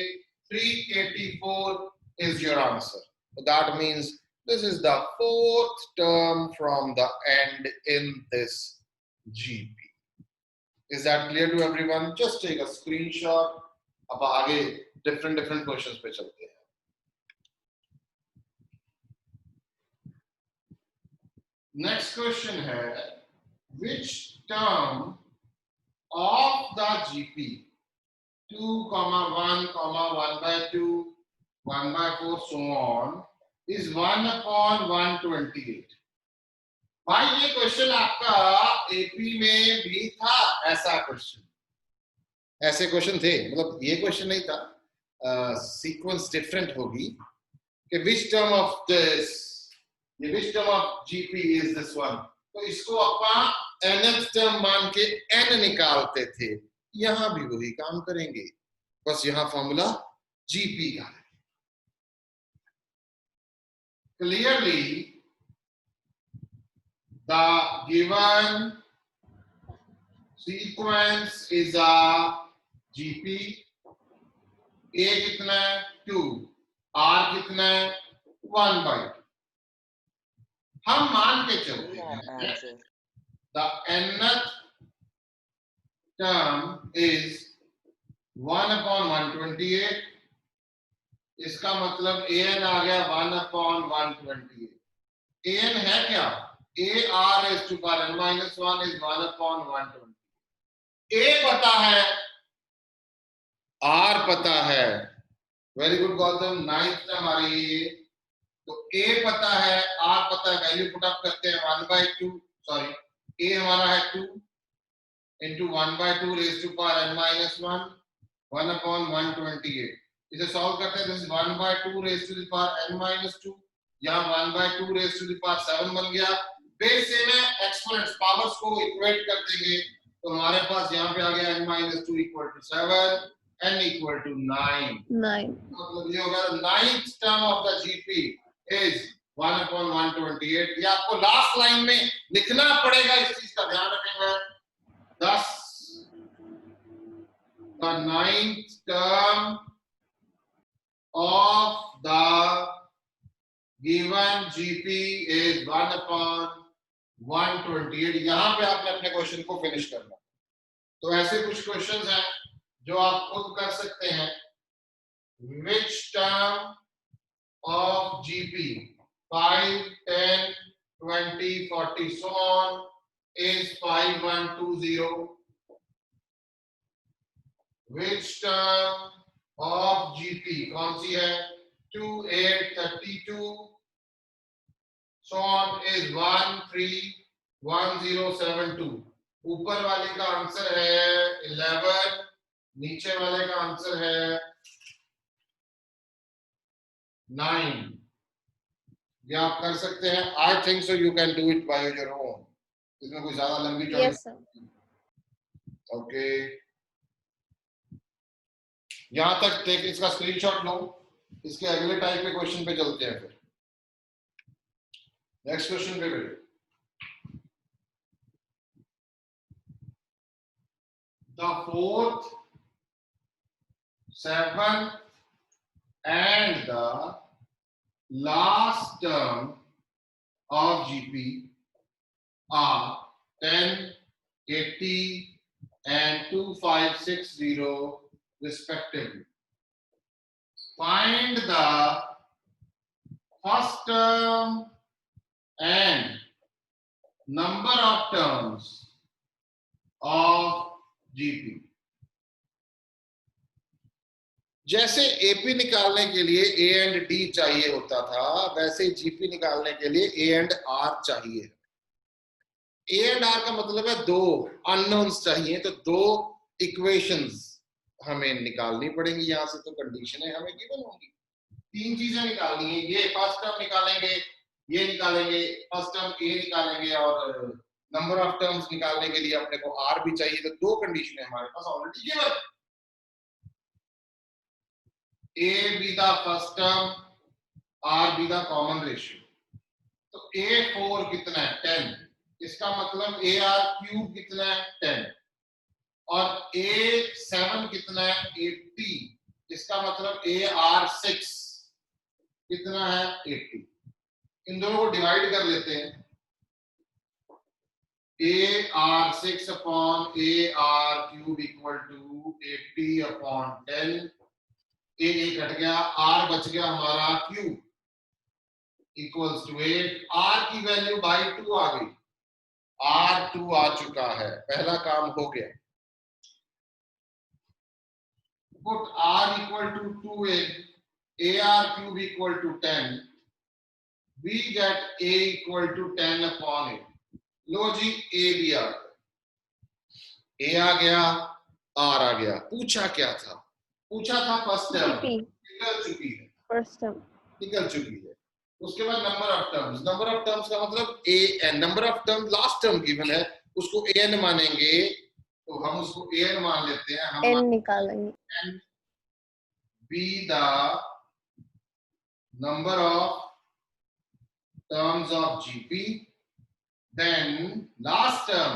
384 is your answer। So that means this is the fourth term from the end in this GP। Is that clear to everyone? Just take a screenshot। अब आगे different questions पे चलते हैं। Next question है, which term of the GP 2, 1, 1 by 2, 1 by 4 so on is 1 upon 128। भाई ये क्वेश्चन आपका एपी में भी था, ऐसा क्वेश्चन, ऐसे क्वेश्चन थे, मतलब ये क्वेश्चन नहीं था, सीक्वेंस डिफरेंट होगी कि विच टर्म ऑफ दिस, ये which term of GP is this one, तो इसको अपन nth टर्म मान के n निकालते थे। यहां भी वही काम करेंगे, बस यहां फॉर्मूला जीपी का है। Clearly the given sequence is a GP। A कितना है 2, R कितना है 1 by 2। हम मान के चलते हैं the nth term is 1 upon 128। इसका मतलब an आ गया 1 upon 128। an है क्या, a r raised to power n minus 1 is 1 upon 120। a पता है, r पता है, very good Gautam, 9th term आ रही है, तो a पता है, r पता है, वैल्यू पुट अप करते हैं 1 by 2, सॉरी a हमारा है 2 into 1 by 2 raised to power n minus 1, 1 upon 128। इसे सॉल्व करते हैं, this is 1 by 2 raised to the power n minus 2, यहाँ 1 by 2 raised to the power 7 बन गया। बेस से में एक्सपोनेंट्स पावर्स को इक्वेट कर देंगे, तो हमारे पास यहाँ पे आ गया n minus 2 equal to 7, n equal to 9। मतलब ये होगा 9th term of the GP is 1 upon 128। ये आपको लास्ट लाइन में लिखना पड़ेगा, इस चीज का ध्यान रखेंगे। Thus the 9th term of the given GP is 1 upon 128। यहां पे आपने अपने क्वेश्चन को फिनिश करना। तो ऐसे कुछ क्वेश्चंस हैं जो आप खुद कर सकते हैं। Which term of GP 5, 10, 20, 40 so on is 5120? Which term of GP कौन सी है 2, 8, 32 so on is 131072। ऊपर वाले का आंसर है 11, नीचे वाले का आंसर है 9। ये आप कर सकते हैं। I think so you can do it by your own, इसमें कोई ज्यादा लंबी चौड़ी। Yes sir. ओके, यहां तक टेक, इसका स्क्रीनशॉट लो, इसके अगले टाइप के क्वेश्चन पे चलते हैं। फिर नेक्स्ट क्वेश्चन पे बेटे, the 4th, 7th and the last term of GP are 10, 80 and 2560 respectively. Find the first term and number of terms of GP. जैसे एपी निकालने के लिए ए एंड डी चाहिए होता था, वैसे जीपी निकालने के लिए ए एंड आर चाहिए। ए एंड आर का मतलब है दो अननोन्स चाहिए, तो दो इक्वेशंस हमें निकालनी पड़ेंगी। यहां से तो कंडीशनें हमें गिवन होंगी। तीन चीजें निकालनी है, ये फर्स्ट टर्म निकालेंगे, ये निकालेंगे, फर्स्ट टर्म ए निकालेंगे और नंबर ऑफ टर्म्स निकालने के लिए अपने को आर भी चाहिए। तो दो कंडीशनें हमारे पास ऑलरेडी गिवन है। A be the first term, R be the common ratio. तो A4 कितना है 10, इसका मतलब AR क्यूब कितना है 10 और A7 कितना है 80, इसका मतलब AR6 कितना है 80। इन दोनों को डिवाइड कर लेते हैं। AR6 upon AR cube equal to 80 upon 10। A घट गया, आर बच गया हमारा क्यूब इक्वल्स टू 8। आर की वैल्यू बाई 2 आ गई, आर 2 आ चुका है, पहला काम हो गया। Put R equal to 2 A R cube equal to 10, we get A equal to 10 upon 8। लो जी, ए भी आ गया, ए आ गया, आर आ गया। पूछा क्या था? पूछा था फर्स्ट टर्म, निकल चुकी है, फर्स्ट टर्म निकल चुकी है। उसके बाद number of terms, number of terms का मतलब A N, number of term last term given है, उसको ए एन मानेंगे, तो हम उसको ए एन मान लेते हैं। हम एन निकालेंगे, N be the number of terms of GP, then last term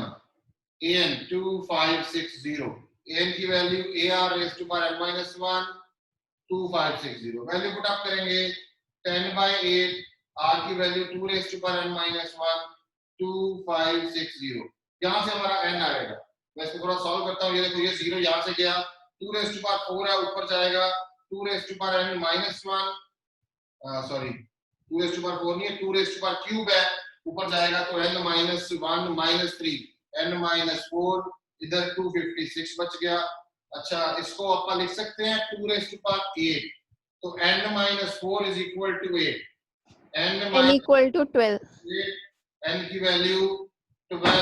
A N 2560, N की value A R raise to power n - 1 2560, value put up करेंगे 10/8, आर की value 2 raise to power n - 1 2560। यहां से हमारा n आएगा। मैं इसको थोड़ा सॉल्व करता हूं। ये देखो, ये 0 यहां से गया, 2 रेज़ टू पावर 4 है, ऊपर जाएगा 2 raise to power n - 1, sorry 2 raise to power 4 नहीं है, 2 रेज़ टू पावर क्यूब है, ऊपर जाएगा तो n - 1 - 3 n - 4, इधर 256 बच गया। अच्छा, इसको अपन लिख सकते हैं 2 रेज़ टू पावर 8, तो n - 4 is equal to 8, n equal to 12, 8, n की वैल्यू 12,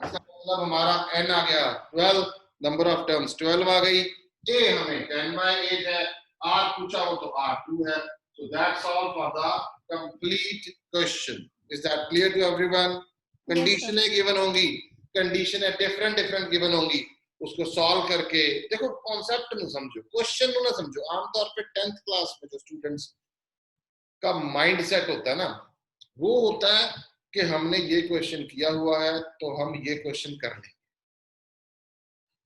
इसका मतलब हमारा n आ गया 12, नंबर ऑफ टर्म्स 12 आ गई। a हमें 10/8 है, r पूछा हो तो r 2 है। So that's all for the complete question. Is that clear to everyone? कंडीशनें गिवन होंगी, कंडीशन डिफरेंट गिवन होंगी, उसको सॉल्व करके देखो, कॉन्सेप्ट न समझो, क्वेश्चन न समझो। आमतौर पे 10th क्लास में जो स्टूडेंट्स का माइंड सेट होता है ना, वो होता है कि हमने ये क्वेश्चन किया हुआ है तो हम ये क्वेश्चन कर लेंगे,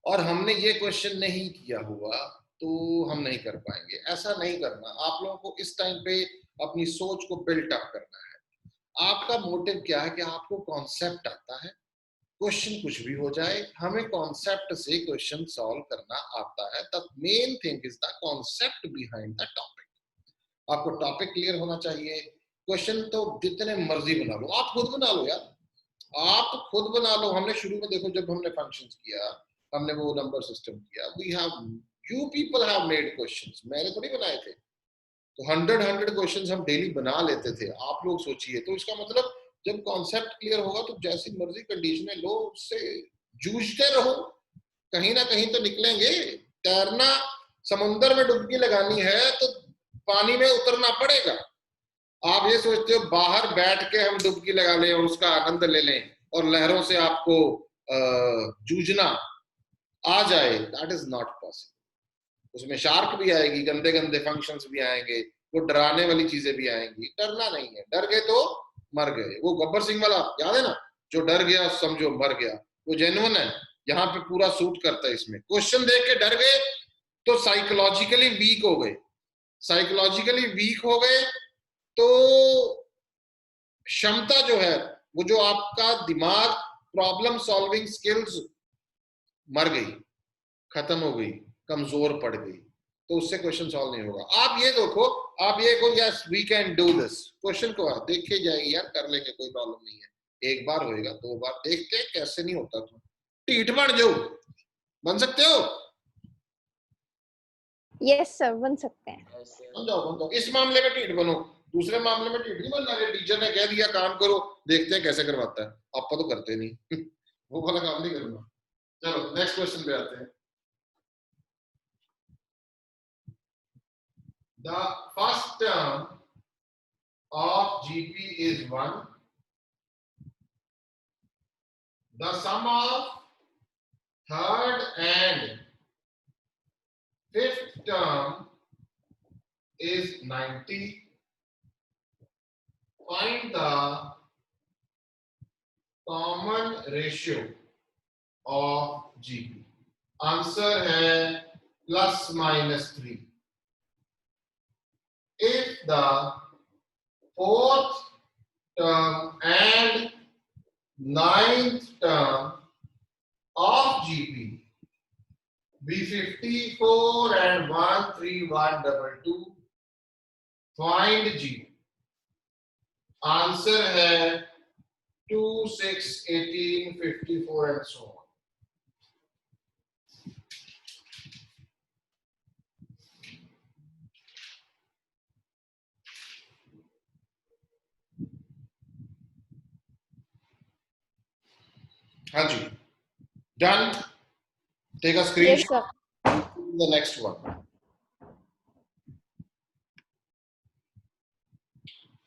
और हमने ये क्वेश्चन नहीं किया हुआ तो हम नहीं कर पाएंगे। ऐसा नहीं करना। आप लोगों को इस टाइम पे अपनी सोच को बिल्ट अप करना है। आपका मोटिव क्या है कि आपको कॉन्सेप्ट आता है, क्वेश्चन कुछ भी हो जाए, हमें कॉन्सेप्ट से क्वेश्चन सॉल्व करना आता है। The main thing is the concept behind the topic. आपको टॉपिक क्लियर होना चाहिए। क्वेश्चन तो जितने मर्जी बना लो, आप खुद बना लो यार, आप खुद बना लो। हमने शुरू में देखो, जब हमने फंक्शंस किया, हमने वो नंबर सिस्टम किया, we have you people have made questions, मैंने थोड़ी बनाए थे। तो 100 क्वेश्चंस हम डेली बना लेते थे। आप लोग सोचिए, तो इसका मतलब जब कॉन्सेप्ट क्लियर होगा तो जैसी मर्जी कंडीशनें लो, उससे जूझते रहो, कहीं ना कहीं तो निकलेंगे। तैरना, समुद्र में डुबकी लगानी है तो पानी में उतरना पड़ेगा। आप ये सोचते हो बाहर बैठ के हम डुबकी लगा लें और उसका आनंद ले लें और लहरों से आपको जूझना आ जाए, दैट इज नॉट पॉसिबल। उसमें शार्क भी आएगी, गंदे गंदे फंक्शंस भी आएंगे, वो डराने वाली चीजें भी आएंगी। डरना नहीं है, डर गए तो मर गए। वो गब्बर सिंह वाला याद है ना, जो डर गया समझो मर गया, वो जेन्युइन है। यहाँ पे पूरा सूट करता है इसमें। क्वेश्चन देख के डर गए तो साइकोलॉजिकली वीक हो गए, साइकोलॉजिकली वीक हो गए तो क्षमता जो है वो जो आपका दिमाग, प्रॉब्लम सॉल्विंग स्किल्स मर गई, खत्म हो गई, कमजोर पड़ गई, तो उससे क्वेश्चन सॉल्व नहीं होगा। आप ये देखो, आप ये कहो yes we can do this, question को देखे जाएगी यार, कर लेंगे, कोई प्रॉब्लम नहीं है, एक बार होएगा, दो बार, देखते हैं कैसे नहीं होता। तुम टीठ बन जाओ, बन सकते हो? यस सर, बन सकते हैं। बन जाओ। इस मामले में टीठ बनो, दूसरे मामले में टीठ नहीं बनना कि टीचर ने कह दिया काम करो, देखते हैं कैसे करवाता है, आप तो करते नहीं वो वाला काम नहीं करूंगा। चलो नेक्स्ट क्वेश्चन पे आते हैं। The first term of GP is 1. The sum of third and fifth term is 90. Find the common ratio of GP. Answer है plus minus 3. If the fourth term and ninth term of GP be 54 and 13122, find GP. Answer है 2, 6, 18, 54 and so on. हाँ जी, done. Take a screenshot. Yes, sir. The next one.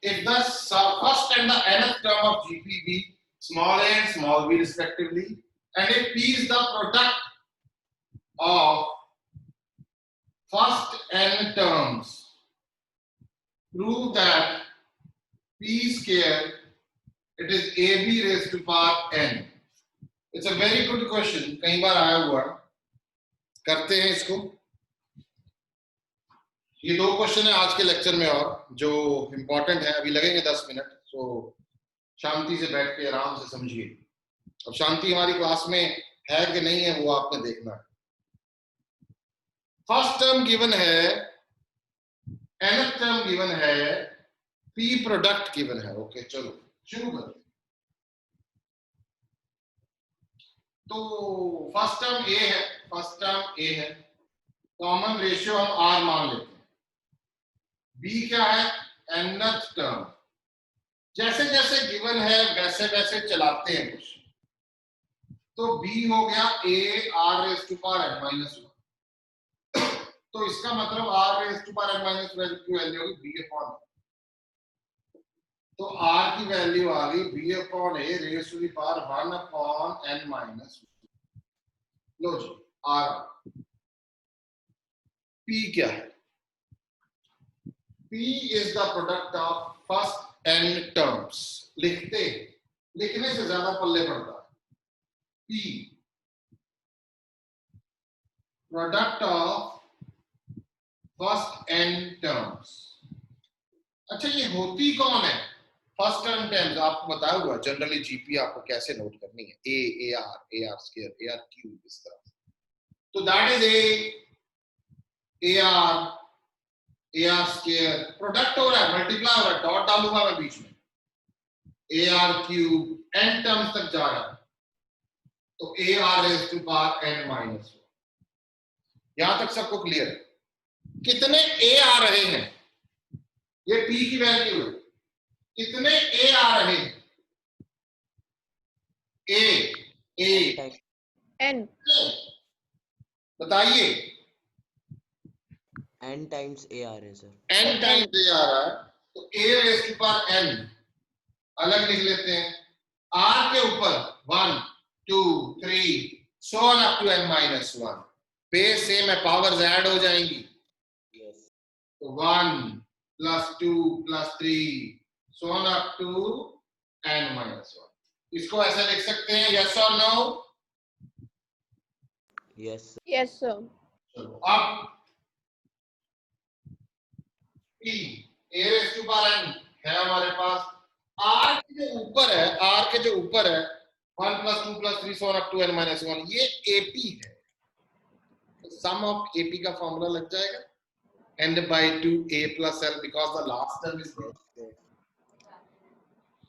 If the first and the nth term of GP be small a and small b respectively, and if P is the product of first n terms, prove that P square, it is AB raised to power n. It's a very good question, कई बार आया हुआ, करते हैं इसको। ये दो क्वेश्चन है आज के लेक्चर में और जो इंपॉर्टेंट है, अभी लगेंगे 10 मिनट, तो शांति से बैठ के आराम से समझिए। अब शांति हमारी क्लास में है कि नहीं है वो आपने देखना है। फर्स्ट टर्म गिवन है, nth टर्म गिवन है, पी प्रोडक्ट गिवन है। ओके चलो शुरू करते हैं। तो फर्स्ट टर्म ए है, फर्स्ट टर्म ए है, कॉमन रेशियो हम आर मान लेते हैं। बी क्या है? nth term. जैसे जैसे गिवन है वैसे वैसे चलाते हैं कुछ, तो बी हो गया A R raise to power n minus 1, तो इसका मतलब R raise to power n minus 1 की वैल्यू होगी बी अपॉन, तो आर की वैल्यू आ गई B upon A raise to the power 1 upon n minus 1। लो जी आर। पी क्या है? P is the product of first n terms. लिखने से ज्यादा पल्ले पड़ता है। P product of first n terms. अच्छा ये होती कौन है? फर्स्ट n terms आपको बताया हुआ जनरली जीपी आपको कैसे नोट करनी है, A are square, A R cube, इस तरह। तो that is A R square, product हो रहा है, मल्टीप्लाई हो रहा है, डॉट डालूंगा मैं बीच में, A R cube n terms तक जा रहा है, तो A R raise to power n minus 1। यहां तक सबको क्लियर है? कितने ए आ रहे हैं? ये p की वैल्यू है, कितने ए आ रहे हैं? ए n बताइए। n टाइम्स ए आ रहा है सर, n टाइम्स ए आ रहा है, तो a raise to power n अलग लिख लेते हैं, r के ऊपर 1 2 3 so on up to n minus 1, base same है, पावर्स ऐड हो जाएंगी, तो 1 plus 2 plus 3 so on up to n minus 1। इसको ऐसे लिख सकते हैं, yes or no? Yes, sir. Yes, sir. चलो अब p a raised to power n है हमारे पास, r के जो ऊपर है, r के जो ऊपर है 1 plus 2 plus 3 so on up to n minus 1, ये ap है। तो sum of ap का फॉर्मूला लग जाएगा n by 2 a plus l because the last term is there.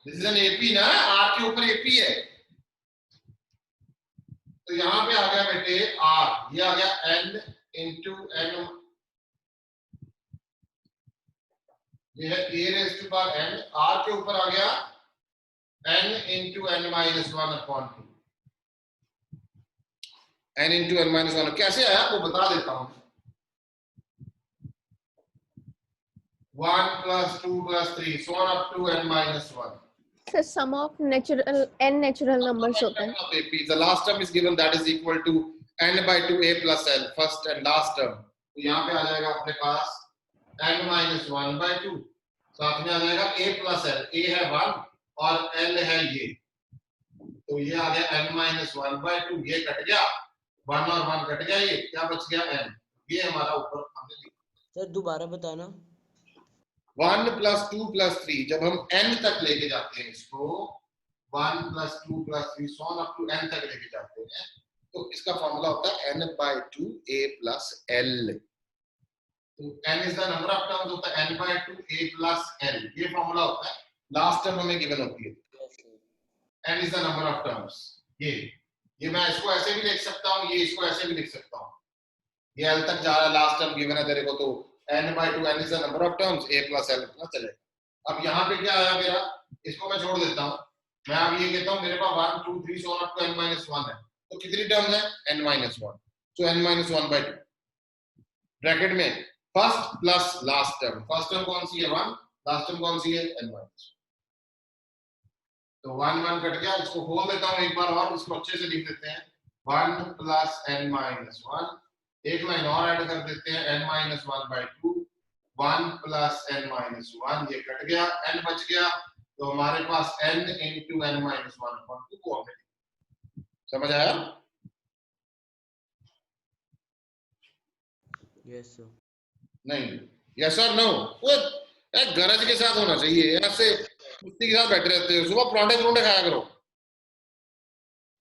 This is an ap ना, r के ऊपर ap है, तो यहां पे आ गया बेटे r, ये आ गया n into n, ये है a raised to power n, r के ऊपर आ गया n into n minus 1 upon 2, n into n minus 1 कैसे आया वो बता देता हूं। 1 plus 2 plus 3 so on up to n minus 1. Sir, sum of n natural numbers होता है। AP, the last term is given, that is equal to n by 2 a plus l, first and last term, तो यहाँ पे आ जाएगा अपने पास n minus 1 by 2, साथ में आ जाएगा a plus l, a है 1 और l है ये, तो ये आ गया n minus 1 by 2, ये कट गया 1 और 1 कट गया, ये क्या बच गया n, ये हमारा ऊपर हमने लिखा। सर दोबारा बताना। 1 plus 2 plus 3, जब हम n तक लेके जाते हैं इसको, 1 plus 2 plus 3 so on up to n तक लेके जाते हैं, तो इसका फॉर्मूला होता है n by 2 a plus l, तो n is the number of terms होता है n by 2 a plus l, ये फॉर्मूला होता है, लास्ट टर्म हमें गिवन होती है, n is the number of terms, ये मैं इसको ऐसे भी लिख सकता हूँ, ये इसको ऐसे भी लिख सकता हूँ, ये l तक जा रहा है, लास्ट टर्म गिवन है तेरे को, तो n by 2 n is the number of terms a plus l इतना चलेगा। अब यहाँ पे क्या आया मेरा, इसको मैं छोड़ देता हूँ, मैं अब ये कहता हूँ मेरे पास 1 2 3 so on up to n minus 1 है, तो कितनी टर्म्स है n minus 1, so n minus 1 by 2 bracket में first plus last term, first term कौन सी है 1, लास्ट टर्म कौन सी है n minus 1, तो 1 1 कट गया, इसको खोल देता हूँ एक बार और, इसको अच्छे से लिख देते हैं 1 plus n minus 1, एक लाइन और ऐड कर देते हैं n minus 1 by 2, 1 plus n minus 1, ये कट गया, n बच गया, तो हमारे पास n into n minus 1 upon 2 को हमने, समझ आया? Yes sir. नहीं, यस और नो, वो एक गरज के साथ होना चाहिए, ऐसे कुश्ती के साथ बैठे रहते हो, सुबह पराठे खाया करो,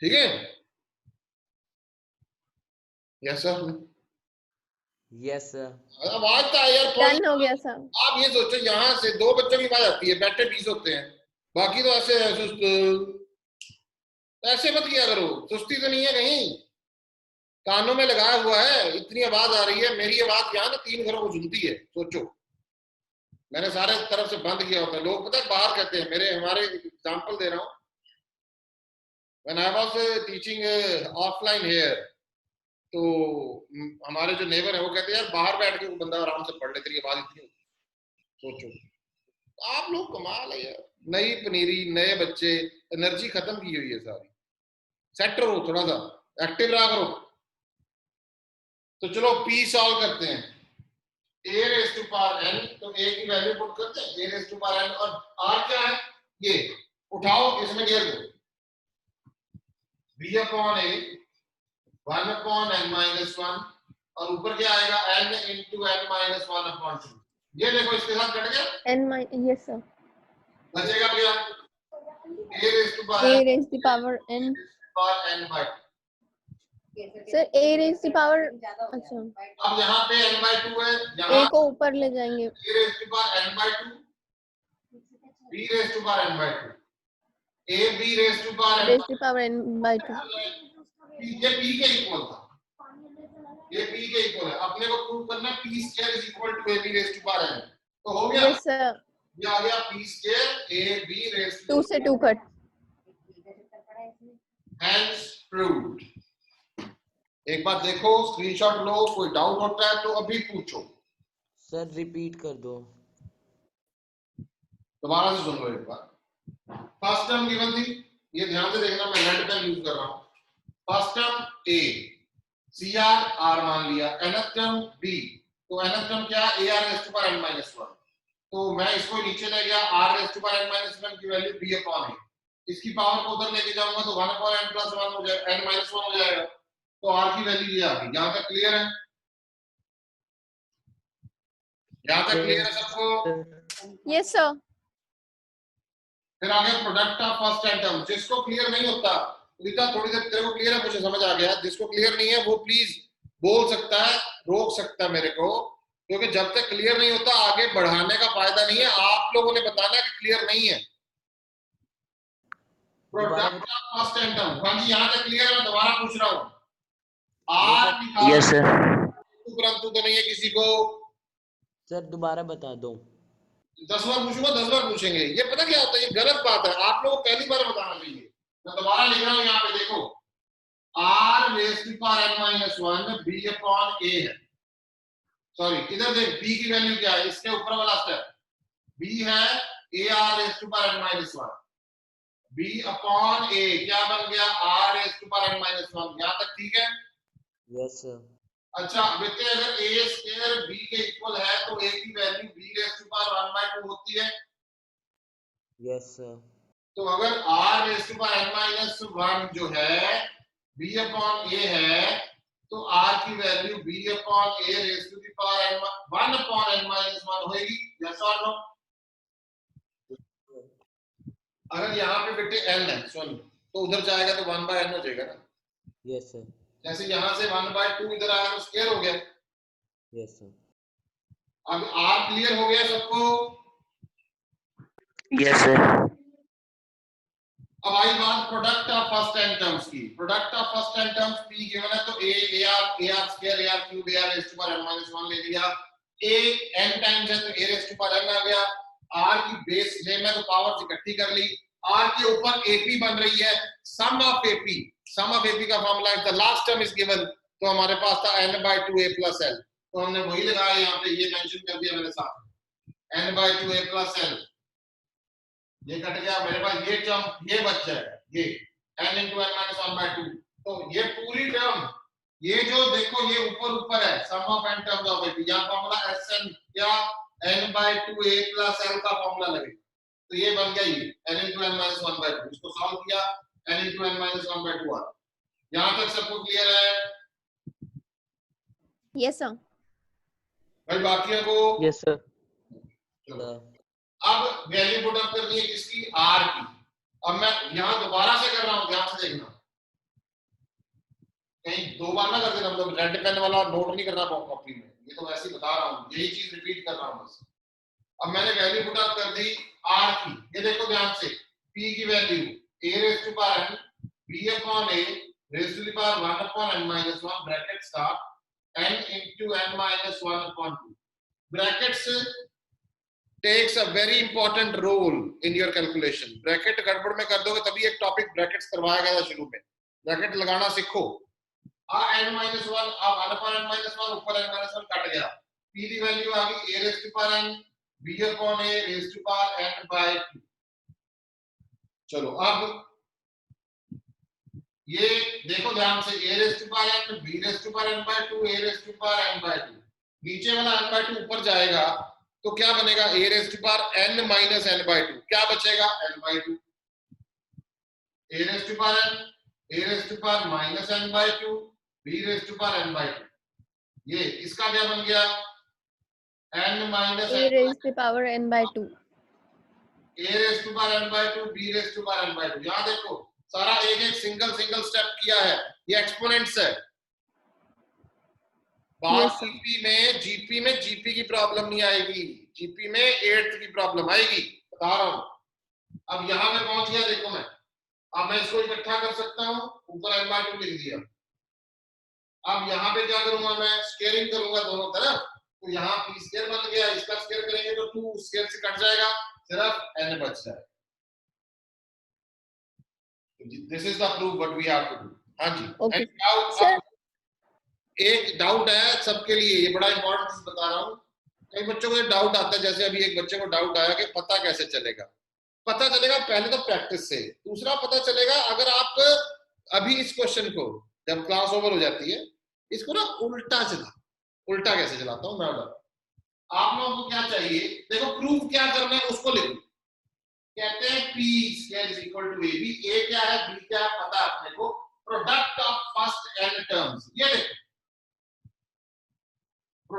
ठीक है? Yes sir, yes sir. आवाज तो यार डन हो गया सर। आप ये सोचो, यहाँ से 2 बच्चों की आवाज आती है, बैठे 20 होते हैं, बाकी तो ऐसे सुस्त, ऐसे मत किया करो, सुस्ती तो नहीं है कहीं, कानों में लगाया हुआ है, इतनी आवाज आ रही है, मेरी आवाज यहाँ ना 3 घरों को सुनती है, सोचो, मैंने सारे तरफ से बंद किया होता है, लोग पता है बाहर कहते हैं, हमारे एग्जांपल दे रहा हूँ, when I was teaching offline here, तो हमारे जो नेबर है वो कहते हैं यार बाहर बैठ के वो बंदा आराम से पढ़ ले, तेरी आवाज इतनी होती, सोचो आप लोग कमाल है यार, नई पनीरी, नए बच्चे, एनर्जी खत्म की हुई है सारी, सेट रहो, थोड़ा सा एक्टिव रहा करो। तो चलो p सॉल्व करते हैं, a raised to power n, तो a की वैल्यू पुट करते हैं, a raised to power n, और r क्या है, ये उठाओ, इसमें घेर दो, b upon a 1 upon n minus 1, और ऊपर क्या आएगा n into n minus 1 upon 2, ये देखो इसके साथ कट गया, n yes sir, बचेगा क्या, a raised to power a raised to power n, n by 2, sir a raised to power, अच्छा अब यहाँ पे n by 2 है, a यहाँ को ऊपर ले जाएंगे, a raised to power n by 2, b raised to power n by 2, a b raised to power n raised to power n by 2, ये p के इक्वल था, ये p के इक्वल है, अपने को प्रूव करना p square is equal to ab raised to power n, तो हो गया, yes sir, ये आ गया p square ab raised to 2 से 2 कट, hence proved। एक बार देखो, स्क्रीनशॉट लो, कोई डाउट होता है तो अभी पूछो। सर रिपीट कर दो, दोबारा से सुन लो एक बार। फर्स्ट टर्म गिवन थी, ये ध्यान से देखना, मैं रेड पेन यूज कर रहा हूँ। First term a, CR R मान लिया, nth टर्म b, तो nth टर्म क्या है, AR raised to power n minus 1, तो मैं इसको नीचे ले गया, R raised to power n minus 1 की वैल्यू b upon a, इसकी पावर को उधर लेके जाऊंगा तो 1 upon n plus 1 हो जाएगा, n minus 1 हो जाएगा, तो आर की वैल्यू ये आ गई। यहां तक क्लियर है? यहां तक क्लियर है सबको? Yes sir. फिर आगे product of first and term. जिसको क्लियर नहीं होता, रीता थोड़ी देर तेरे को क्लियर है, मुझे समझ आ गया। जिसको क्लियर नहीं है वो प्लीज बोल सकता है, रोक सकता है मेरे को, क्योंकि जब तक क्लियर नहीं होता आगे बढ़ाने का फायदा नहीं है। आप लोगों ने बताना है कि क्लियर नहीं है। Product of first and term, हाँ जी, यहां तक क्लियर है? दोबारा पूछ रहा हूं। आर निकाल, यस सर। परंतु तो नहीं है किसी को। सर दोबारा बता दो। 10 बार पूछूंगा, 10 बार पूछेंगे। ये पता क्या होता है, ये गलत बात है। आप लोगों को पहली बार बताना चाहिए। मैं दोबारा लिख रहा हूं, यहाँ पे देखो, R raise to power N minus one B upon A है। सॉरी, इधर देख, बी की वैल्यू क्या है, इसके ऊपर वाला स्टेप। बी है A R raise to power N minus one, B upon A क्या बन गया, R raise to power N minus one. यहां तक ठीक है? Yes sir. अच्छा बेटे, अगर ए स्क्वायर बी के इक्वल है तो ए की वैल्यू बी रेस टू पावर 1/2 होती है। Yes sir. तो अगर r raise to power n minus 1 जो है b अपॉन a है, तो r की वैल्यू b upon a raise to the power 1 upon n minus 1 होगी। यस और नो? अगर यहाँ पे बेटे n है, सुन, तो उधर जाएगा तो 1/n हो जाएगा ना। Yes sir. जैसे यहाँ से 1/2 इधर आया तो स्क्वायर हो गया। Yes sir. अब r क्लियर हो गया सबको? Yes sir. अब आई बात product of first and terms की। Product of first and terms p given है, तो a r square a r cube a r raise to power n minus 1 ले लिया। a n टाइम्स है तो a raise to power n आ गया। r की बेस सेम है तो पावर्स इकट्ठी कर ली। r के ऊपर ap बन रही है, sum of ap। Sum of ap का फार्मूला है the last term is given, तो हमारे पास था n/2 a + l, तो हमने वही लगाया यहाँ पे, ये मेंशन कर दिया मैंने साथ में, n/2 a + l। ये कट गया मेरे पास, ये टर्म ये बच जाएगा, ये n × n - 1/2। तो ये पूरी टर्म, ये जो देखो ये ऊपर ऊपर है, sum of n terms of ap, यहाँ फॉर्मूला sn या n/2 a + l का फॉर्मूला लगेगा। तो ये बन गया ये n × n - 1/2। इसको सॉल्व किया, n × n - 1/2 आ। यहां तक सबको क्लियर है? Yes sir. भाई बाकियों को? Yes sir. चलो, अब वैल्यू पुट अप करनी है किसकी, r की। अब मैं यहां दोबारा से कर रहा हूं, ध्यान से देखना, कहीं दो बार ना कर देना, मतलब रेड पेन वाला नोट नहीं करना कॉपी में, ये तो वैसे ही बता रहा हूं, यही चीज रिपीट कर रहा हूं बस। अब मैंने वैल्यू पुट अप कर दी r की, ये देखो ध्यान से, p की value a raise to power n b upon a raise to the power 1 upon n minus 1 bracket start n × n minus 1 upon 2। Brackets takes a very important role in your calculation। Bracket गड़बड़ में कर दोगे तभी एक टॉपिक ब्रैकेट्स करवाया गया था शुरू में, ब्रैकेट लगाना सीखो। n - 1, अब 1 अपॉन n माइनस 1, ऊपर n माइनस 1 कट गया, p की वैल्यू आ गई a raise to power n b upon a raise to power n/2। चलो अब ये देखो ध्यान से, a raise to power n b raise to power n/2 a raise to power n/2, नीचे वाला n/2 ऊपर जाएगा तो क्या बनेगा, a raise to power n minus n/2, क्या बचेगा n/2, a raise to power n a raise to power minus n/2 b raise to power n/2। ये इसका क्या बन गया, n minus a raised to power n/2, a raise to power n/2 b raise to power n/2। यहां देखो सारा एक एक सिंगल सिंगल स्टेप किया है, ये एक्सपोनेंट्स है। Yes, sir. जीपी में जीपी की प्रॉब्लम नहीं आएगी, जीपी में 8th की प्रॉब्लम आएगी, बता रहा हूं। अब यहां पे पहुंच गया, देखो मैं, अब मैं इसको इकट्ठा कर सकता हूं, ऊपर n/2 लिख दिया। अब यहाँ पे क्या करूंगा, मैं स्क्वायरिंग करूंगा दोनों तरफ, तो यहाँ p स्क्वायर बन गया, इसका स्क्वायर करेंगे तो 2 स्क्वायर से कट जाएगा, सिर्फ n बच जाएगा। This is the proof what we have to do. हां जी, Okay. एंड नाउ Sir, एक डाउट है सबके लिए, ये बड़ा इंपॉर्टेंट चीज बता रहा हूँ। कई बच्चों को डाउट आता है, जैसे अभी एक बच्चे को डाउट आया कि पता कैसे चलेगा। पता चलेगा पहले तो प्रैक्टिस से, दूसरा पता चलेगा अगर आप अभी इस क्वेश्चन को, जब क्लास ओवर हो जाती है, इसको ना उल्टा चला, उल्टा कैसे चलाता हूँ मैं बताऊं। आप लोगों को क्या चाहिए, देखो प्रूफ क्या करना है उसको लिखो। कहते हैं p square is equal to ab, a क्या है b क्या है पता है अपने को। Product of first n terms,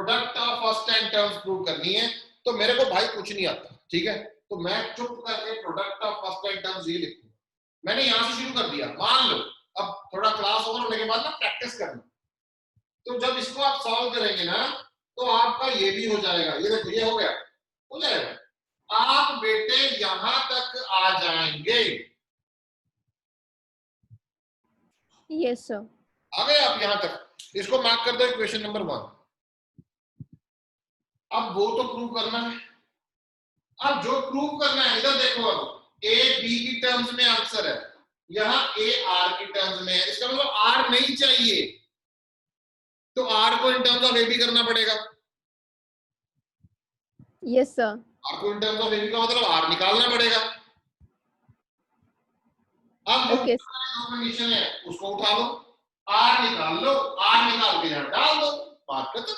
product of first 10 terms prove करनी है, तो मेरे को भाई कुछ नहीं आता, ठीक है, तो मैं चुप करके प्रोडक्ट ऑफ फर्स्ट 10 टर्म्स ये लिखूंगा। मैंने यहां से शुरू कर दिया, मान लो अब थोड़ा क्लास ओवर होने के बाद ना प्रैक्टिस करना, तो जब इसको आप सॉल्व करेंगे ना तो आपका ये भी हो जाएगा, ये देखो ये हो गया, हो जाएगा, आप बेटे यहां तक आ जाएंगे। Yes sir. आ गए आप यहां तक, इसको मार्क कर दो इक्वेशन नंबर 1। अब वो तो प्रूव करना है, अब जो प्रूव करना है इधर देखो, अब ए बी की टर्म्स में आंसर है, यहां ए आर की टर्म्स में है, इसका मतलब आर नहीं चाहिए, तो आर को in terms of A B करना पड़ेगा। Yes sir. आर को in terms of A B का मतलब आर निकालना पड़ेगा। अब जो ओके कंडीशन है उसको उठा लो, आर निकाल लो, आर निकाल के यहां डाल दो, बात खत्म।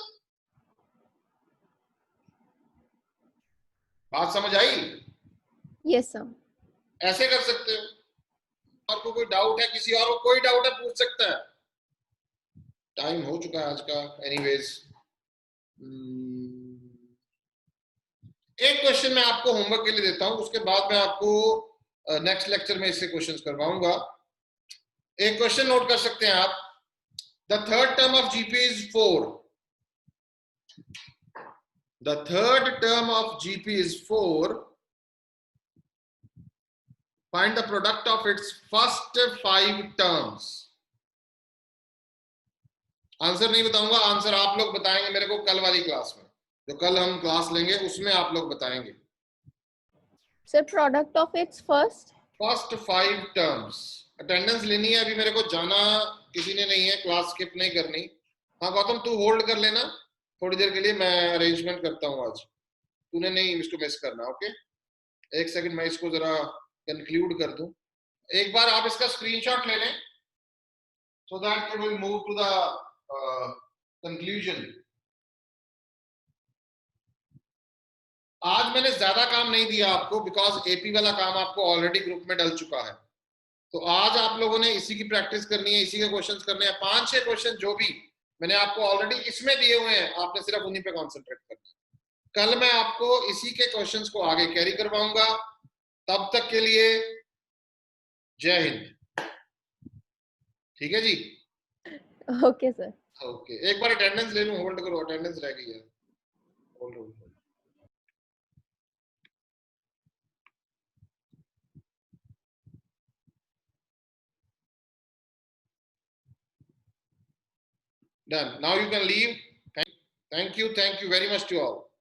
बात समझ आई? Yes sir. ऐसे कर सकते हो। और को कोई डाउट है, किसी और को कोई डाउट है पूछ सकता है। टाइम हो चुका है आज का, एनीवेज एक क्वेश्चन मैं आपको होमवर्क के लिए देता हूं, उसके बाद मैं आपको नेक्स्ट लेक्चर में इससे क्वेश्चंस करवाऊंगा। एक क्वेश्चन नोट कर सकते हैं आप, the third term of GP is 4, the third term of GP is 4, find the product of its first 5 terms। Answer नहीं बताऊंगा, आंसर आप लोग बताएंगे मेरे को कल वाली क्लास में, जो कल हम क्लास लेंगे उसमें आप लोग बताएंगे। Sir product of its first 5 terms. Attendance लेनी है, अभी मेरे को जाना किसी ने नहीं है, क्लास स्किप नहीं करनी। हाँ गौतम तू होल्ड कर लेना थोड़ी देर के लिए, मैं अरेंजमेंट करता हूँ आज, तूने नहीं इसको मिस करना। ओके एक सेकंड मैं इसको जरा कंक्लूड कर दूं, एक बार आप इसका स्क्रीनशॉट ले लें so that we will move to the conclusion। आज मैंने ज्यादा काम नहीं दिया आपको, बिकॉज एपी वाला काम आपको ऑलरेडी ग्रुप में डल चुका है, तो आज आप लोगों ने इसी की प्रैक्टिस करनी है, इसी के क्वेश्चंस करने हैं। 5-6 क्वेश्चन जो भी मैंने आपको ऑलरेडी इसमें दिए हुए हैं, आपने सिर्फ उन्हीं पे कॉन्सेंट्रेट करना है। कल मैं आपको इसी के क्वेश्चंस को आगे कैरी करवाऊंगा। तब तक के लिए जय हिंद। ठीक है जी, ओके सर। ओके एक बार अटेंडेंस ले लूं, होल्ड करो, अटेंडेंस रह गई है, hold hold. Done. Now you can leave. Thank you very much to all.